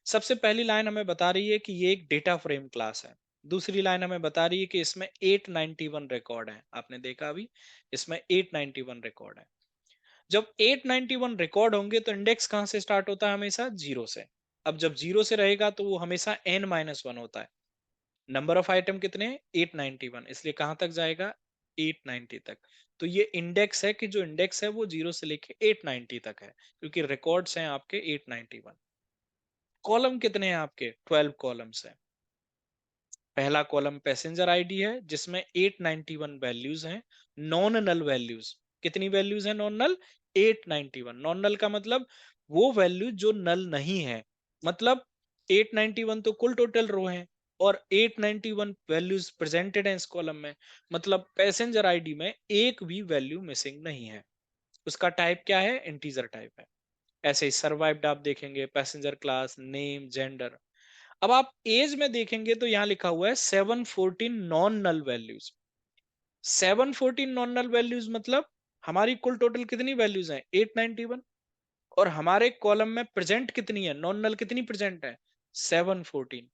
सबसे पहली लाइन हमें बता रही है कि ये एक डेटा फ्रेम क्लास है। दूसरी लाइन हमें बता रही है कि इसमें 891 रिकॉर्ड है। आपने देखा अभी, इसमें 891 रिकॉर्ड है। जब 891 रिकॉर्ड होंगे तो इंडेक्स कहां से स्टार्ट होता है? हमेशा जीरो से। अब जब जीरो से रहेगा तो वो हमेशा n-1 होता है। नंबर ऑफ आइटम कितने हैं? 891, इसलिए कहां तक जाएगा? 890 तक। तो ये इंडेक्स है कि जो इंडेक्स है वो जीरो से लेके 890 तक है, क्योंकि रिकॉर्ड्स हैं आपके 891। कॉलम कितने हैं आपके? 12 कॉलम्स हैं। पहला कॉलम पैसेंजर आईडी है जिसमें 891 वैल्यूज हैं, नॉन नल वैल्यूज। कितनी वैल्यूज हैं नॉन नल? 891। नॉन नल का मतलब वो वैल्यू जो नल नहीं है। मतलब 891 तो कुल टोटल रो है, और 891 वैल्यूज प्रेजेंटेड हैं इस कॉलम में। मतलब पैसेंजर आईडी में एक भी वैल्यू मिसिंग नहीं है। उसका टाइप क्या है? इंटीजर टाइप है। ऐसे ही सर्वाइव्ड आप देखेंगे, पैसेंजर क्लास, नेम, जेंडर। अब आप एज में देखेंगे तो यहां लिखा हुआ है 714 non null values. 714 non null values मतलब हमारी कुल टोटल कितनी वैल्यूज हैं? 891। और हमारे कॉलम में प्रेजेंट कितनी है? नॉन नल कितनी प्रेजेंट है? 714।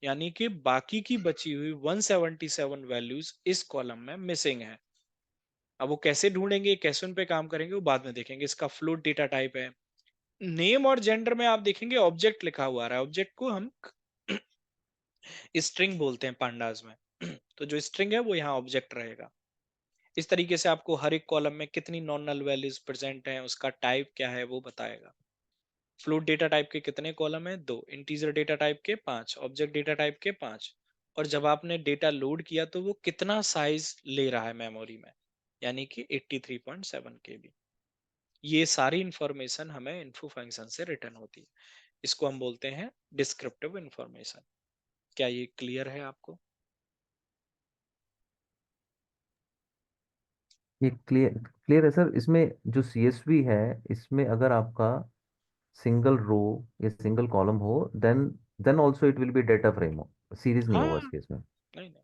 यानी कि बाकी की बची हुई 177 वैल्यूज इस कॉलम में मिसिंग है। अब वो कैसे ढूंढेंगे, कैसे उन पे काम करेंगे, वो बाद में देखेंगे। इसका फ्लोट डेटा टाइप है। नेम और जेंडर में आप देखेंगे ऑब्जेक्ट लिखा हुआ आ रहा है। ऑब्जेक्ट को हम स्ट्रिंग बोलते हैं पांडास में। तो जो स्ट्रिंग है वो यहाँ ऑब्जेक्ट रहेगा। इस तरीके से आपको हर एक कॉलम में कितनी नॉन नल वैल्यूज प्रेजेंट हैं, उसका टाइप क्या है वो बताएगा। फ्लोट डेटा टाइप के कितने कॉलम है? दो। इंटीजर डेटा टाइप के 5। ऑब्जेक्ट डेटा टाइप के 5। और जब आपने डेटा लोड किया तो वो कितना साइज ले रहा है मेमोरी में, यानी कि 83.7 केबी। ये सारी इंफॉर्मेशन हमें इन्फो फंक्शन से रिटर्न होती है। इसको हम बोलते हैं डिस्क्रिप्टिव इंफॉर्मेशन। क्या ये क्लियर है आपको?
ये क्लियर क्लियर है सर। इसमें जो सीएसवी है, इसमें अगर आपका सिंगल रो या सिंगल कॉलम हो, then also it will be data frame हो, सीरीज नहीं होगा
हाँ,
इस केस में।
नहीं नहीं।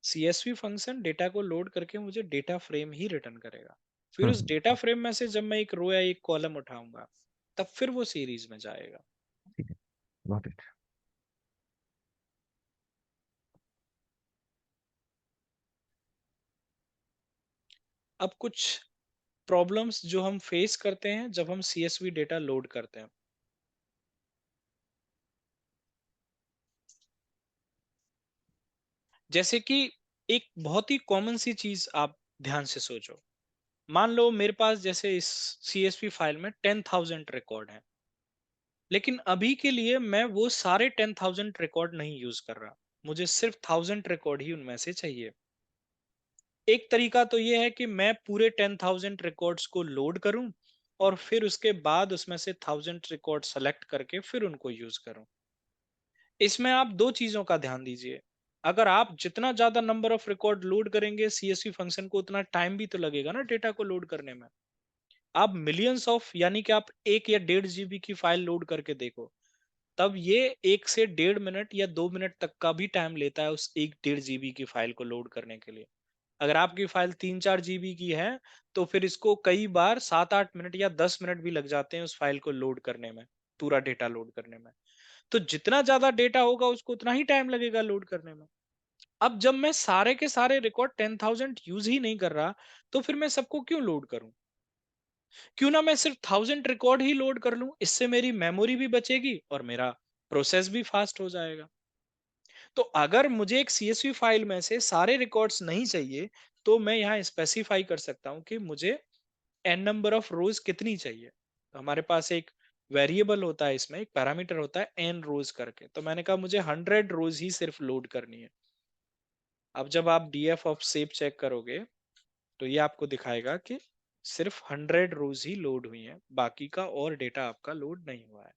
सीएसवी फंक्शन डेटा को लोड करके मुझे डेटा फ्रेम ही रिटर्न करेगा। फिर उस डेटा
हम्म।
फ्रेम में से जब मैं एक रो या एक कॉलम उठाऊंगा तब फिर वो सीरीज में जाएगा।
ठीक है, गॉट इट।
अब कुछ प्रॉब्लम्स जो हम फेस करते हैं जब हम सीएसवी डेटा लोड करते हैं। जैसे कि एक बहुत ही कॉमन सी चीज आप ध्यान से सोचो। मान लो मेरे पास जैसे इस सीएसवी फाइल में 10,000 रिकॉर्ड है, लेकिन अभी के लिए मैं वो सारे 10,000 रिकॉर्ड नहीं यूज कर रहा। मुझे सिर्फ 1000 रिकॉर्ड ही उनमें से चाहिए। एक तरीका तो ये है कि मैं पूरे 10,000 रिकॉर्ड्स को लोड करूं और फिर उसके बाद उसमें से 1000 रिकॉर्ड सेलेक्ट करके फिर उनको यूज करूं। इसमें आप दो चीजों का ध्यान दीजिए। अगर आप जितना ज्यादा नंबर ऑफ रिकॉर्ड लोड करेंगे सीएसवी फंक्शन को, उतना टाइम भी तो लगेगा ना डेटा को लोड करने में। आप मिलियंस ऑफ, यानी कि आप 1 या 1.5 GB की फाइल लोड करके देखो, तब ये 1 से 1.5 मिनट या 2 मिनट तक का भी टाइम लेता है उस 1-1.5 GB की फाइल को लोड करने के लिए। अगर आपकी फाइल 3-4 GB की है तो फिर इसको कई बार 7-8 मिनट या 10 मिनट भी लग जाते हैं उस फाइल को लोड करने में, पूरा डेटा लोड करने में। तो जितना ज्यादा डेटा होगा उसको उतना ही टाइम लगेगा लोड करने में। अब जब मैं सारे के सारे रिकॉर्ड 10,000 यूज ही नहीं कर रहा, तो फिर मैं सबको क्यों लोड करूं? क्यों ना मैं सिर्फ 1000 रिकॉर्ड ही लोड कर लूं। इससे मेरी मेमोरी भी बचेगी और मेरा प्रोसेस भी फास्ट हो जाएगा। तो अगर मुझे एक सीएसवी फाइल में से सारे रिकॉर्ड्स नहीं चाहिए, तो मैं यहाँ स्पेसिफाई कर सकता हूँ कि मुझे एन नंबर ऑफ रोज कितनी चाहिए। हमारे पास एक वेरिएबल होता है, इसमें एक पैरामीटर होता है एन रोज करके, तो मैंने कहा मुझे 100 रोज ही सिर्फ लोड करनी है। अब जब आप डीएफ ऑफ सेव चेक करोगे तो ये आपको दिखाएगा कि सिर्फ 100 रोज ही लोड हुई हैं, बाकी का और डेटा आपका लोड नहीं हुआ है।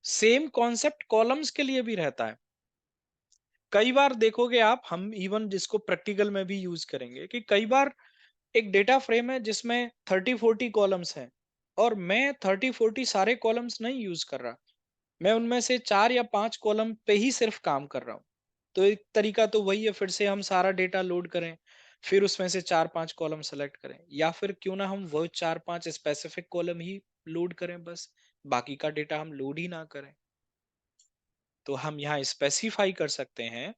सेम कॉन्सेप्ट कॉलम्स के लिए भी रहता है। कई बार देखोगे आप, हम इवन जिसको प्रैक्टिकल में भी यूज करेंगे, कि कई बार एक डेटा फ्रेम है जिसमें 30-40 कॉलम्स हैं, और मैं 30-40 सारे कॉलम्स नहीं यूज कर रहा, मैं उनमें से 4 या 5 कॉलम पे ही सिर्फ काम कर रहा हूँ। तो एक तरीका तो वही है, फिर से हम सारा डेटा लोड करें, फिर उसमें से 4-5 कॉलम सेलेक्ट करें, या फिर क्यों ना हम वो 4-5 स्पेसिफिक कॉलम ही लोड करें, बस बाकी का डेटा हम लोड ही ना करें। तो हम यहाँ स्पेसिफाई कर सकते हैं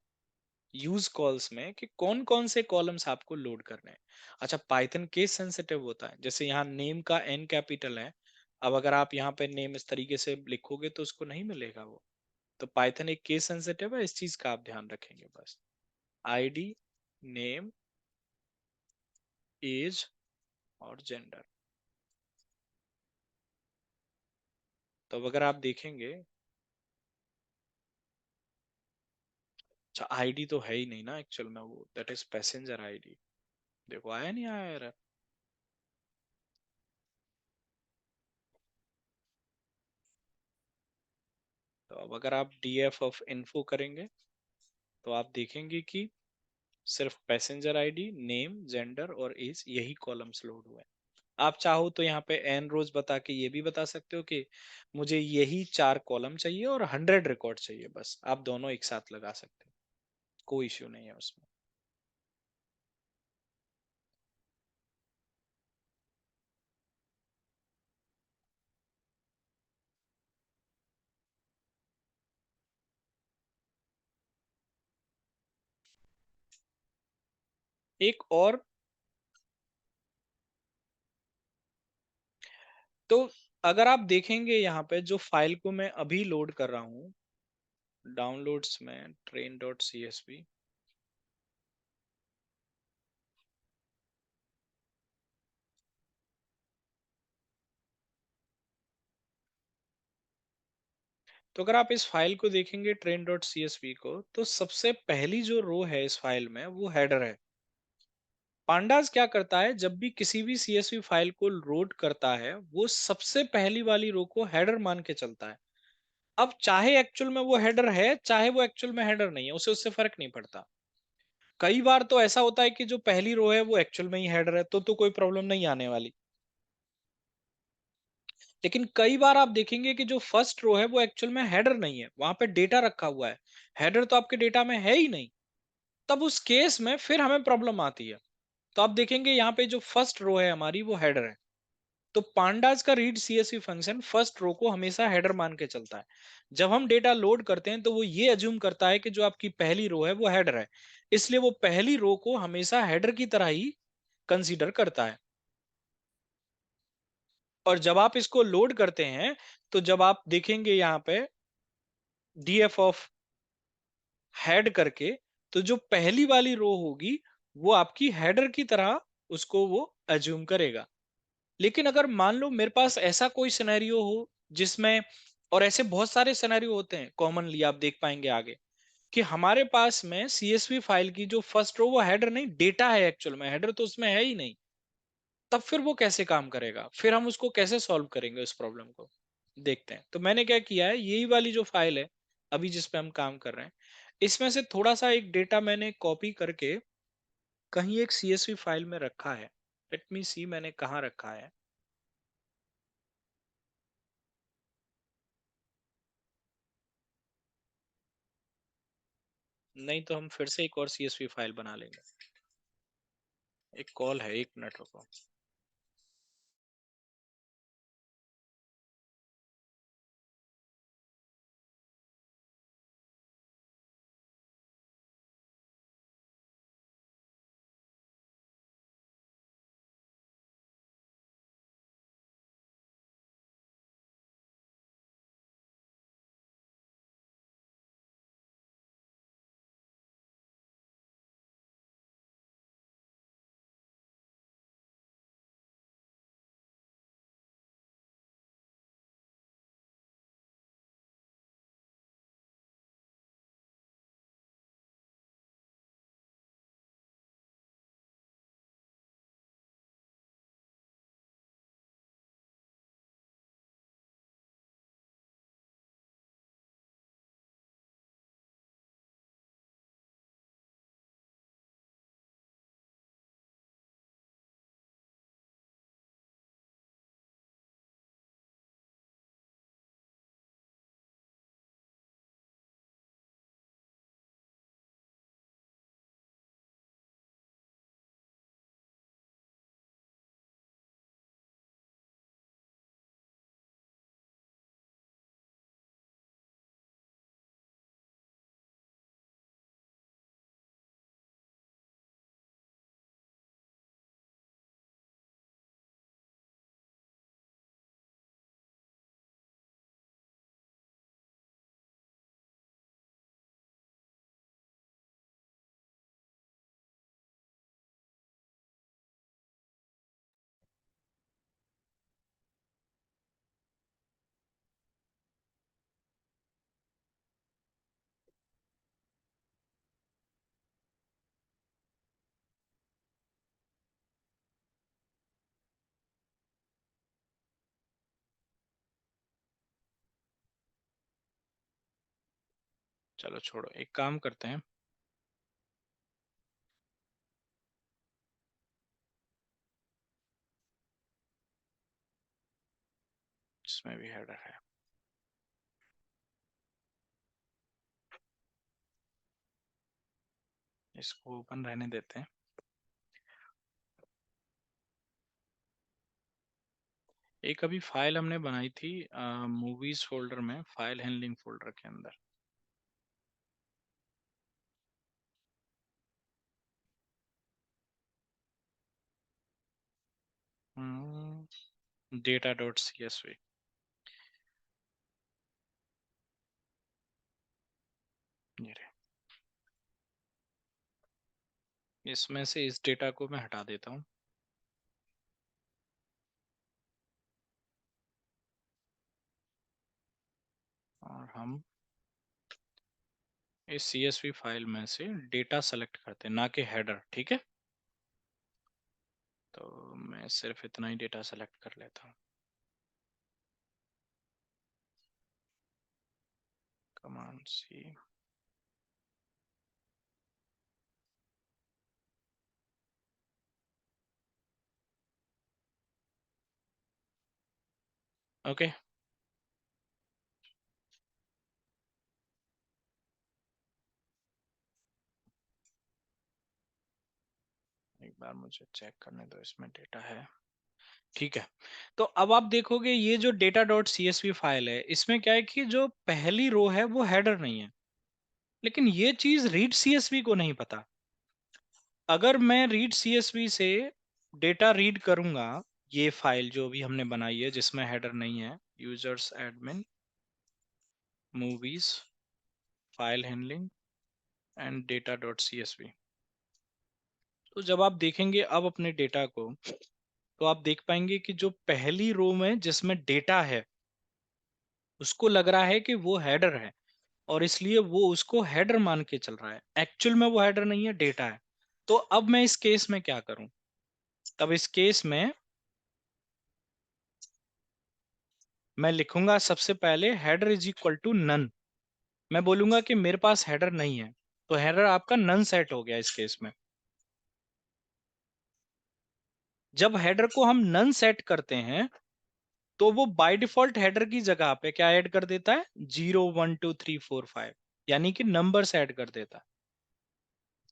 यूज कॉल्स में कि कौन कौन से कॉलम्स आपको लोड करने हैं। अच्छा, पाइथन केस सेंसिटिव होता है, जैसे यहाँ नेम का एन कैपिटल है, अब अगर आप यहाँ पे नेम इस तरीके से लिखोगे तो उसको नहीं मिलेगा वो। तो पाइथन एक केस सेंसिटिव है, इस चीज का आप ध्यान रखेंगे बस। आईडी, नेम, एज और जेंडर। तो अब अगर आप देखेंगे, अच्छा आईडी तो है ही नहीं ना एक्चुअल में, वो दैट इज पैसेंजर आईडी। देखो आया नहीं आया यार। तो अब अगर आप डीएफ ऑफ इन्फो करेंगे तो आप देखेंगे कि सिर्फ पैसेंजर आईडी, नेम, जेंडर और एज, यही कॉलम्स लोड हुए हैं। आप चाहो तो यहाँ पे एन रोज बता के ये भी बता सकते हो कि मुझे यही 4 कॉलम चाहिए और 100 रिकॉर्ड चाहिए, बस आप दोनों एक साथ लगा सकते हो, कोई इश्यू नहीं है उसमें। एक और, तो अगर आप देखेंगे यहाँ पे जो फाइल को मैं अभी लोड कर रहा हूँ डाउनलोड्स में, train.csv, तो अगर आप इस फाइल को देखेंगे train.csv को, तो सबसे पहली जो रो है इस फाइल में वो हेडर है। पांडास क्या करता है, जब भी किसी भी सीएसवी फाइल को लोड करता है, वो सबसे पहली वाली रो को हेडर मान के चलता है। अब चाहे एक्चुअल में वो हेडर है, चाहे वो एक्चुअल में हेडर नहीं है, उसे उससे फर्क नहीं पड़ता। कई बार तो ऐसा होता है कि जो पहली रो है वो एक्चुअल में ही हेडर है, तो कोई प्रॉब्लम नहीं आने वाली। लेकिन कई बार आप देखेंगे कि जो फर्स्ट रो है वो एक्चुअल में हेडर नहीं है, वहां पे डेटा रखा हुआ है, हेडर तो आपके डेटा में है ही नहीं। तब उस केस में फिर हमें प्रॉब्लम आती है। तो आप देखेंगे यहाँ पे जो फर्स्ट रो है हमारी वो हेडर है। तो पांडास का read CSV function first row को हमेशा हेडर मान के चलता है। जब हम डेटा लोड करते हैं तो वो ये अज्यूम करता है कि जो आपकी पहली रो है वो हेडर है, इसलिए वो पहली रो को हमेशा हेडर की तरह ही कंसीडर करता है। और जब आप इसको लोड करते हैं, तो जब आप देखेंगे यहाँ पे डीएफ ऑफ हेड करके, तो जो पहली वाली रो होगी वो आपकी हेडर की तरह उसको वो अज्यूम करेगा। लेकिन अगर मान लो मेरे पास ऐसा कोई सिनेरियो हो जिसमें, और ऐसे बहुत सारे सिनेरियो होते हैं कॉमनली, आप देख पाएंगे आगे, कि हमारे पास में सीएसवी फाइल की जो फर्स्ट रो वो हेडर नहीं, डेटा है एक्चुअल में, हेडर तो उसमें है ही नहीं। तब फिर वो कैसे काम करेगा, फिर हम उसको कैसे सॉल्व करेंगे उस प्रॉब्लम को, देखते हैं। तो मैंने क्या किया है, यही वाली जो फाइल है अभी जिस पे हम काम कर रहे हैं, इसमें से थोड़ा सा एक डेटा मैंने कॉपी करके कहीं एक सीएसवी फाइल में रखा है। लेट मी सी मैंने कहाँ रखा है। नहीं तो हम फिर से एक और सीएसवी फाइल बना लेंगे। एक कॉल है, 1 मिनट रुको। चलो छोड़ो, एक काम करते हैं, इसमें भी हेडर है, इसको ओपन रहने देते हैं। एक अभी फाइल हमने बनाई थी मूवीज फोल्डर में, फाइल हैंडलिंग फोल्डर के अंदर। Data dot C S V, ये रहे। इसमें से इस डेटा को मैं हटा देता हूँ, और हम इस CSV फाइल में से डेटा सेलेक्ट करते हैं, ना कि हेडर। ठीक है, तो मैं सिर्फ इतना ही डेटा सेलेक्ट कर लेता हूँ। कमांड सी, ओके। एक बार मुझे चेक करने दो, इसमें डेटा है। ठीक है, तो अब आप देखोगे ये जो डेटा डॉट CSV फाइल है, इसमें क्या है कि जो पहली रो है वो हेडर नहीं है, लेकिन ये चीज रीड CSV को नहीं पता। अगर मैं रीड CSV से डेटा रीड करूंगा, ये फाइल जो भी हमने बनाई है जिसमें हेडर नहीं है, users admin movies file handling and data dot CSV, तो जब आप देखेंगे अब अपने डेटा को, तो आप देख पाएंगे कि जो पहली रो में जिसमें डेटा है, उसको लग रहा है कि वो हेडर है, और इसलिए वो उसको हेडर मान के चल रहा है। एक्चुअल में वो हेडर नहीं है, डेटा है। तो अब मैं इस केस में क्या करूं? तब इस केस में मैं लिखूंगा सबसे पहले header is equal to none. मैं बोलूंगा कि मेरे पास हेडर नहीं है, तो हेडर आपका नन सेट हो गया इस केस में। जब हेडर को हम नन सेट करते हैं, तो वो बाय डिफॉल्ट हेडर की जगह पे क्या ऐड कर देता है? 0 1 2 3 4 5, यानी कि नंबर्स ऐड कर देता है।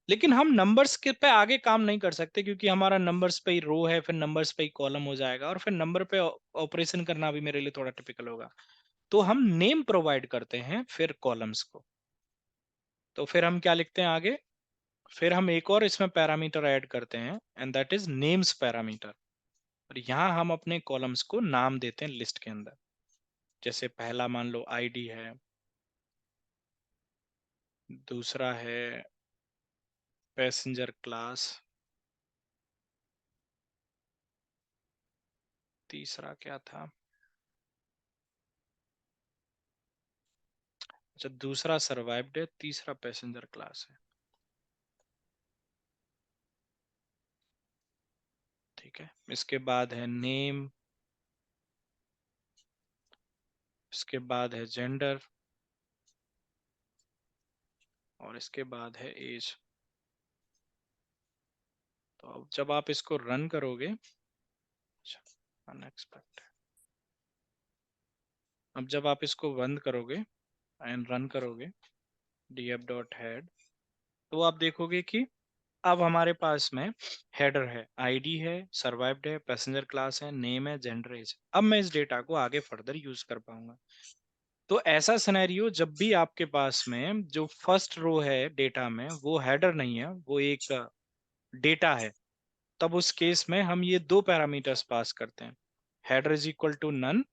लेकिन हम नंबर्स के पे आगे काम नहीं कर सकते, क्योंकि हमारा नंबर्स पे ही रो है, फिर नंबर्स पे ही कॉलम हो जाएगा, और फिर नंबर पे ऑपरेशन करना भी मेरे लिए थोड़ा टिपिकल होगा। तो हम नेम प्रोवाइड करते हैं फिर कॉलम्स को। तो फिर हम क्या लिखते हैं आगे? फिर हम एक और इसमें पैरामीटर ऐड करते हैं, and that is names parameter. और यहाँ हम अपने कॉलम्स को नाम देते हैं लिस्ट के अंदर। जैसे पहला मान लो आईडी है, दूसरा है पैसेंजर क्लास, तीसरा क्या था? अच्छा, दूसरा सर्वाइव्ड है, तीसरा पैसेंजर क्लास है। ठीक है, इसके बाद है नेम, इसके बाद है जेंडर, और इसके बाद है एज। तो अब जब आप इसको रन करोगे, अनएक्सपेक्टेड, अब जब आप इसको बंद करोगे एंड रन करोगे df डॉट हेड, तो आप देखोगे कि अब हमारे पास में हेडर है, आईडी है, सर्वाइव्ड है, पैसेंजर क्लास है, नेम है, जेंडर, एज। अब मैं इस डेटा को आगे फर्दर यूज कर पाऊंगा। तो ऐसा सिनेरियो जब भी आपके पास में जो फर्स्ट रो है डेटा में वो हेडर नहीं है, वो एक डेटा है, तब उस केस में हम ये दो पैरामीटर्स पास करते हैं, header is equal to none,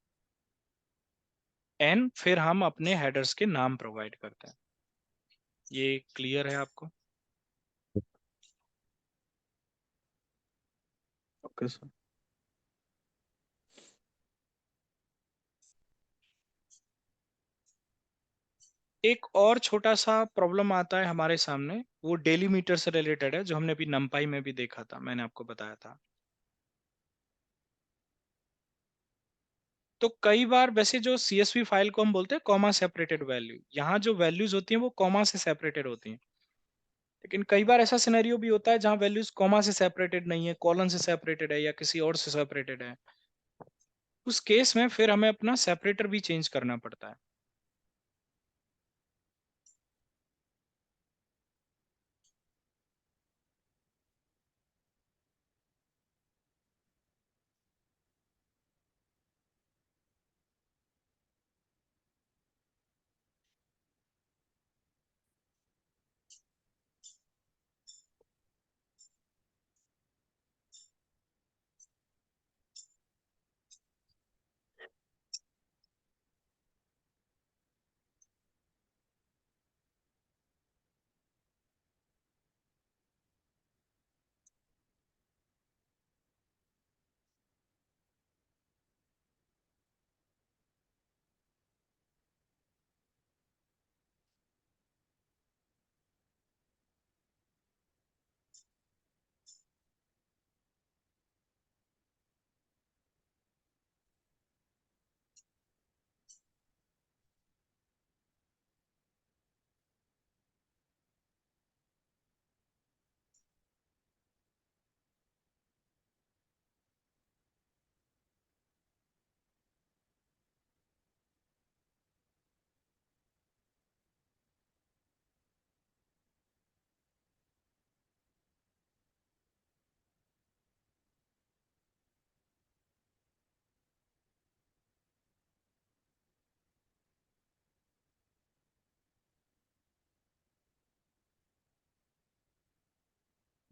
and फिर हम अपने हेडर्स के नाम प्रोवाइड करते हैं। ये क्लियर है आपको?
Okay sir.
एक और छोटा सा प्रॉब्लम आता है हमारे सामने, वो डेली मीटर से रिलेटेड है, जो हमने अभी नंपाई में भी देखा था, मैंने आपको बताया था। तो कई बार वैसे जो सीएसवी फाइल को हम बोलते हैं कॉमा सेपरेटेड वैल्यू, यहाँ जो वैल्यूज होती हैं वो कॉमा से सेपरेटेड होती हैं। लेकिन कई बार ऐसा सिनेरियो भी होता है जहां वैल्यूज कॉमा से सेपरेटेड नहीं है, कॉलन से सेपरेटेड है या किसी और से सेपरेटेड है। उस केस में फिर हमें अपना सेपरेटर भी चेंज करना पड़ता है।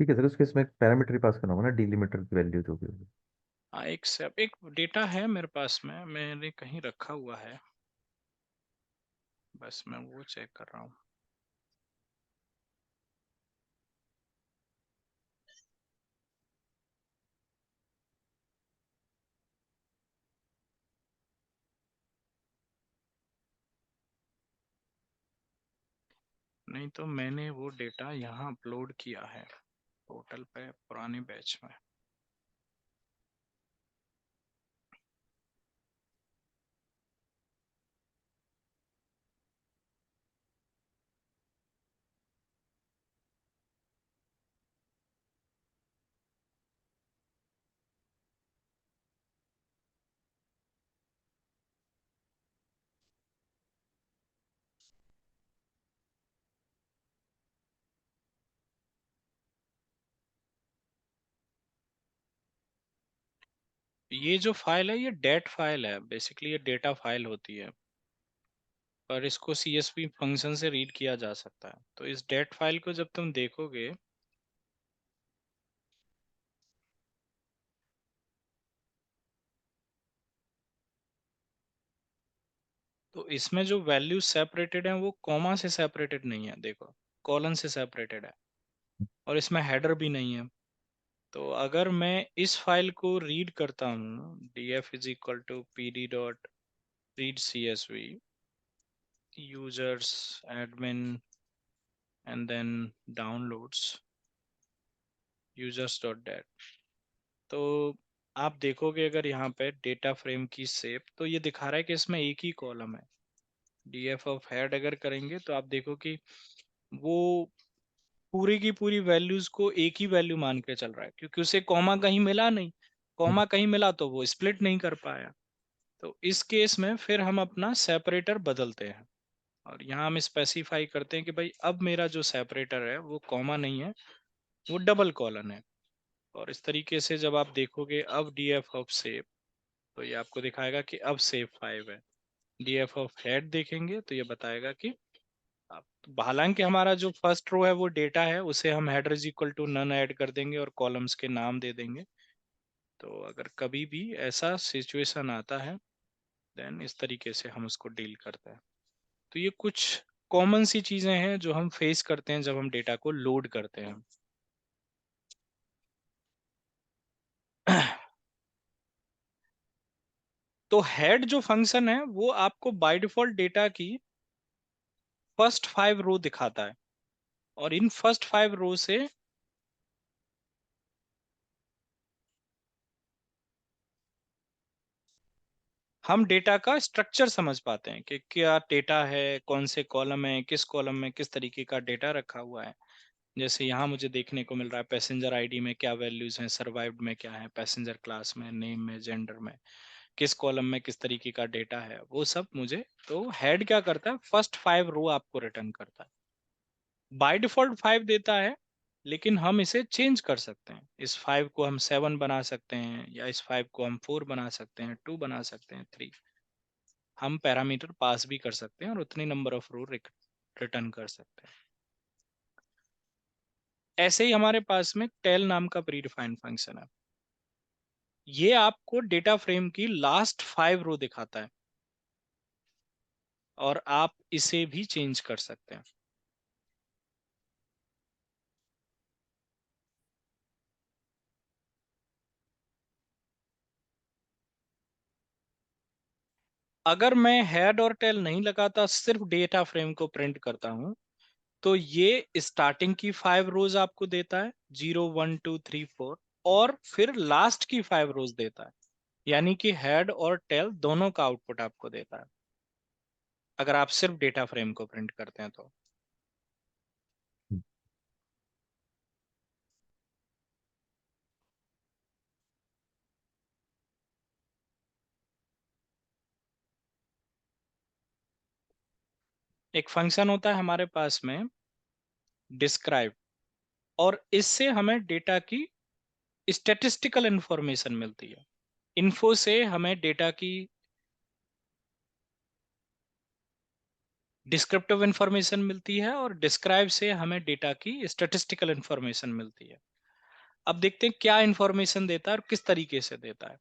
ठीक है सर, उसके इसमें पैरामीटर पास करना होगा ना, डिलिमीटर की वैल्यू जो भी होगी।
हाँ, एक डेटा है मेरे पास में, मैंने कहीं रखा हुआ है, बस मैं वो चेक कर रहा हूँ। नहीं तो मैंने वो डेटा यहाँ अपलोड किया है पोर्टल पे पुराने बैच में। ये जो फाइल है ये डेट फाइल है, बेसिकली ये डेटा फाइल होती है, पर इसको सीएसवी फंक्शन से रीड किया जा सकता है। तो इस डेट फाइल को जब तुम देखोगे तो इसमें जो वैल्यू सेपरेटेड है वो कॉमा से सेपरेटेड नहीं है, देखो कॉलन से सेपरेटेड है, और इसमें हेडर भी नहीं है। तो अगर मैं इस फाइल को रीड करता हूँ, D F is equal to P D dot read C S V users admin and then downloads users dot date, तो आप देखोगे अगर यहाँ पे डेटा फ्रेम की शेप, तो ये दिखा रहा है कि इसमें एक ही कॉलम है। डी एफ ऑफ हेड अगर करेंगे तो आप देखो कि वो पूरी की पूरी वैल्यूज को एक ही वैल्यू मान के चल रहा है, क्योंकि उसे कॉमा कहीं मिला नहीं। कॉमा कहीं मिला तो वो स्प्लिट नहीं कर पाया। तो इस केस में फिर हम अपना सेपरेटर बदलते हैं, और यहाँ हम स्पेसिफाई करते हैं कि भाई अब मेरा जो सेपरेटर है वो कॉमा नहीं है, वो डबल कॉलन है। और इस तरीके से जब आप देखोगे अब डी एफ ऑफ सेव, तो ये आपको दिखाएगा कि अब सेव 5 है। डी एफ ऑफ हेड देखेंगे तो ये बताएगा कि अब, हालांकि हमारा जो फर्स्ट रो है वो डेटा है, उसे हम header is equal to none add कर देंगे और कॉलम्स के नाम दे देंगे। तो अगर कभी भी ऐसा सिचुएशन आता है देन इस तरीके से हम उसको डील करते हैं। तो ये कुछ कॉमन सी चीजें हैं जो हम फेस करते हैं जब हम डेटा को लोड करते हैं। तो हेड जो फंक्शन है वो आपको बाय डिफॉल्ट डेटा की फर्स्ट 5 रो दिखाता है, और इन फर्स्ट 5 रो से हम डेटा का स्ट्रक्चर समझ पाते हैं कि क्या डेटा है, कौन से कॉलम है, किस कॉलम में किस तरीके का डेटा रखा हुआ है। जैसे यहाँ मुझे देखने को मिल रहा है पैसेंजर आईडी में क्या वैल्यूज हैं, सर्वाइव्ड में क्या है, पैसेंजर क्लास में, नेम में, जेंडर में, किस कॉलम में किस तरीके का डेटा है, वो सब मुझे। तो हेड क्या करता है, फर्स्ट 5 रो आपको रिटर्न करता है। बाय डिफॉल्ट 5 देता है, लेकिन हम इसे चेंज कर सकते हैं। इस 5 को हम 7 बना सकते हैं, या इस 5 को हम 4 बना सकते हैं, 2 बना सकते हैं, 3। हम पैरामीटर पास भी कर सकते हैं और उतनी नंबर ऑफ रो रिटर्न कर सकते हैं। ऐसे ही हमारे पास में टेल नाम का प्री डिफाइंड फंक्शन है। ये आपको डेटा फ्रेम की लास्ट 5 रो दिखाता है, और आप इसे भी चेंज कर सकते हैं। अगर मैं हेड और टेल नहीं लगाता, सिर्फ डेटा फ्रेम को प्रिंट करता हूं, तो ये स्टार्टिंग की 5 रोज आपको देता है, 0 1 2 3 4, और फिर लास्ट की 5 रोज देता है। यानी कि हेड और टेल दोनों का आउटपुट आपको देता है, अगर आप सिर्फ डेटा फ्रेम को प्रिंट करते हैं तो। एक फंक्शन होता है हमारे पास में डिस्क्राइब, और इससे हमें डेटा की स्टैटिस्टिकल इंफॉर्मेशन मिलती है। इन्फो से हमें डेटा की डिस्क्रिप्टिव इंफॉर्मेशन मिलती है, और डिस्क्राइब से हमें डेटा की स्टैटिस्टिकल इंफॉर्मेशन मिलती है। अब देखते हैं क्या इंफॉर्मेशन देता है और किस तरीके से देता है।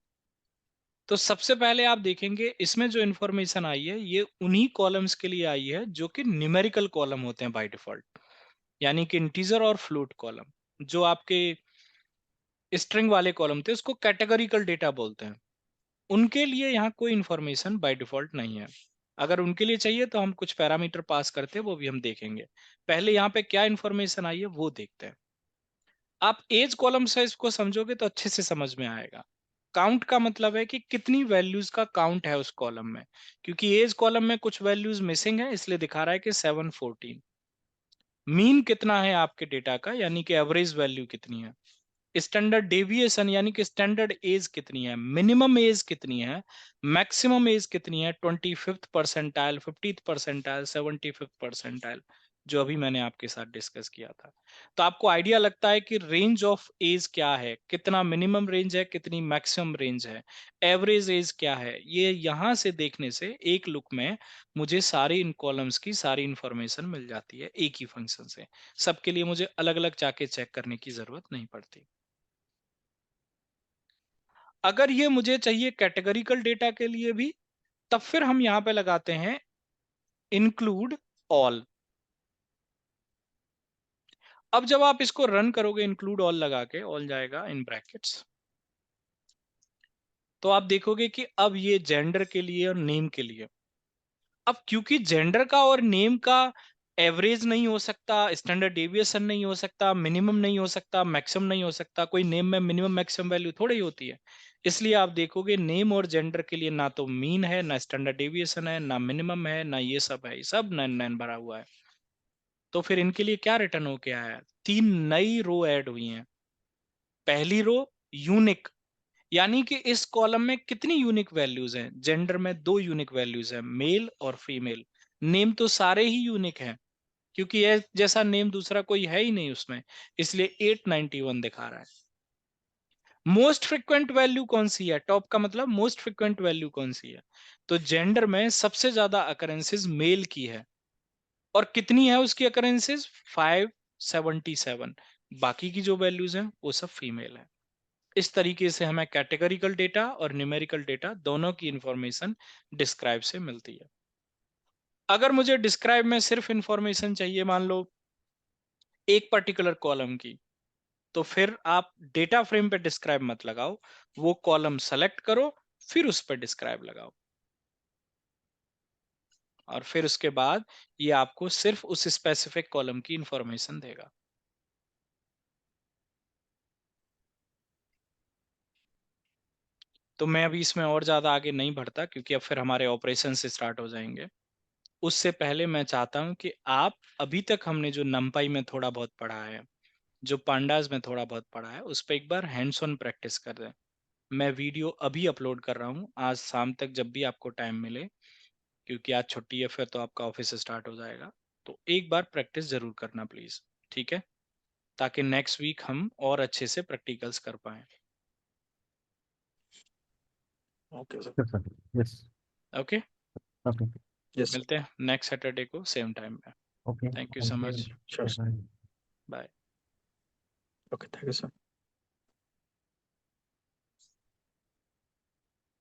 तो सबसे पहले आप देखेंगे इसमें जो इंफॉर्मेशन आई है, ये उन्हीं कॉलम्स के लिए आई है जो कि न्यूमेरिकल कॉलम होते हैं बाय डिफॉल्ट, यानी कि इंटीजर और फ्लोट कॉलम। जो आपके स्ट्रिंग वाले कॉलम थे उसको कैटेगरिकल डेटा बोलते हैं। उनके लिए यहाँ कोई इंफॉर्मेशन बाय डिफॉल्ट नहीं है। अगर उनके लिए चाहिए तो हम कुछ पैरामीटर पास करते हैं, वो भी हम देखेंगे। पहले यहाँ पे क्या इंफॉर्मेशन आई है वो देखते हैं। आप एज कॉलम से इसको समझोगे तो अच्छे से समझ में आएगा। काउंट का मतलब है कि कितनी वैल्यूज का काउंट है उस कॉलम में, क्योंकि एज कॉलम में कुछ वैल्यूज मिसिंग है, इसलिए दिखा रहा है कि 714। मीन कितना है आपके डेटा का, यानी कि एवरेज वैल्यू कितनी है। स्टैंडर्ड डेविएशन यानी कि स्टैंडर्ड एज कितनी है, मिनिमम एज कितनी है, मैक्सिमम एज कितनी है, 25th percentile, 50th percentile, 75th percentile, जो अभी मैंने आपके साथ डिस्कस किया था। तो आपको आइडिया लगता है कि रेंज ऑफ एज क्या है, कितना मिनिमम रेंज है, कितनी मैक्सिमम रेंज है, एवरेज एज क्या है। ये यहां से देखने से एक लुक में मुझे सारी इन कॉलम्स की सारी इंफॉर्मेशन मिल जाती है एक ही फंक्शन से। सबके लिए मुझे अलग अलग जाके चेक करने की जरूरत नहीं पड़ती। अगर ये मुझे चाहिए कैटेगरिकल डेटा के लिए भी, तब फिर हम यहां पे लगाते हैं इंक्लूड ऑल। अब जब आप इसको रन करोगे इंक्लूड ऑल लगा के, ऑल जाएगा इन ब्रैकेट्स, तो आप देखोगे कि अब ये जेंडर के लिए और नेम के लिए। अब क्योंकि जेंडर का और नेम का एवरेज नहीं हो सकता, स्टैंडर्ड डेविएशन नहीं हो सकता, मिनिमम नहीं हो सकता, मैक्सिमम नहीं हो सकता, कोई नेम में मिनिमम मैक्सिमम वैल्यू थोड़ी ही होती है। इसलिए आप देखोगे नेम और जेंडर के लिए ना तो मीन है, ना स्टैंडर्ड डेविएशन है, ना मिनिमम है, ना ये सब है, सब नैन नैन भरा हुआ है। तो फिर इनके लिए क्या रिटर्न होके आया है, 3 नई रो ऐड हुई हैं। पहली रो यूनिक, यानी कि इस कॉलम में कितनी यूनिक वैल्यूज हैं। जेंडर में 2 यूनिक वैल्यूज हैं, मेल और फीमेल। नेम तो सारे ही यूनिक हैं, क्योंकि ये जैसा नेम दूसरा कोई है ही नहीं उसमें, इसलिए 891 दिखा रहा है। मोस्ट फ्रिक्वेंट वैल्यू कौन सी है, टॉप का मतलब मोस्ट फ्रिक्वेंट वैल्यू कौन सी है, तो जेंडर में सबसे ज्यादा अकरेंसेस मेल की है, और कितनी है उसकी अकरेंसेस, 577। बाकी की जो वैल्यूज हैं वो सब फीमेल है। इस तरीके से हमें कैटेगरिकल डेटा और न्यूमेरिकल डेटा दोनों की इंफॉर्मेशन डिस्क्राइब से मिलती है। अगर मुझे डिस्क्राइब में सिर्फ इंफॉर्मेशन चाहिए, मान लो एक पर्टिकुलर कॉलम की, तो फिर आप डेटा फ्रेम पे डिस्क्राइब मत लगाओ, वो कॉलम सेलेक्ट करो, फिर उस पर डिस्क्राइब लगाओ, और फिर उसके बाद ये आपको सिर्फ उस स्पेसिफिक कॉलम की इंफॉर्मेशन देगा। तो मैं अभी इसमें और ज्यादा आगे नहीं बढ़ता, क्योंकि अब फिर हमारे ऑपरेशन से स्टार्ट हो जाएंगे। उससे पहले मैं चाहता हूं कि आप, अभी तक हमने जो नंपाई में थोड़ा बहुत पढ़ा है, जो पांडास में थोड़ा बहुत पढ़ा है, उस पर एक बार हैंड्स ऑन प्रैक्टिस कर दें। मैं वीडियो अभी अपलोड कर रहा हूँ, आज शाम तक जब भी आपको टाइम मिले, क्योंकि आज छुट्टी है, फिर तो आपका ऑफिस स्टार्ट हो जाएगा। तो एक बार प्रैक्टिस जरूर करना प्लीज, ठीक है, ताकि नेक्स्ट वीक हम और अच्छे से प्रैक्टिकल्स कर पाए।
Okay sir.
Sir yes.
Okay,
okay.
Yes.
मिलते हैं नेक्स्ट सैटरडे को सेम टाइम पे।
Okay
thank you so
thank
much.
Sure.
You.
Bye.
Okay, thank you sir.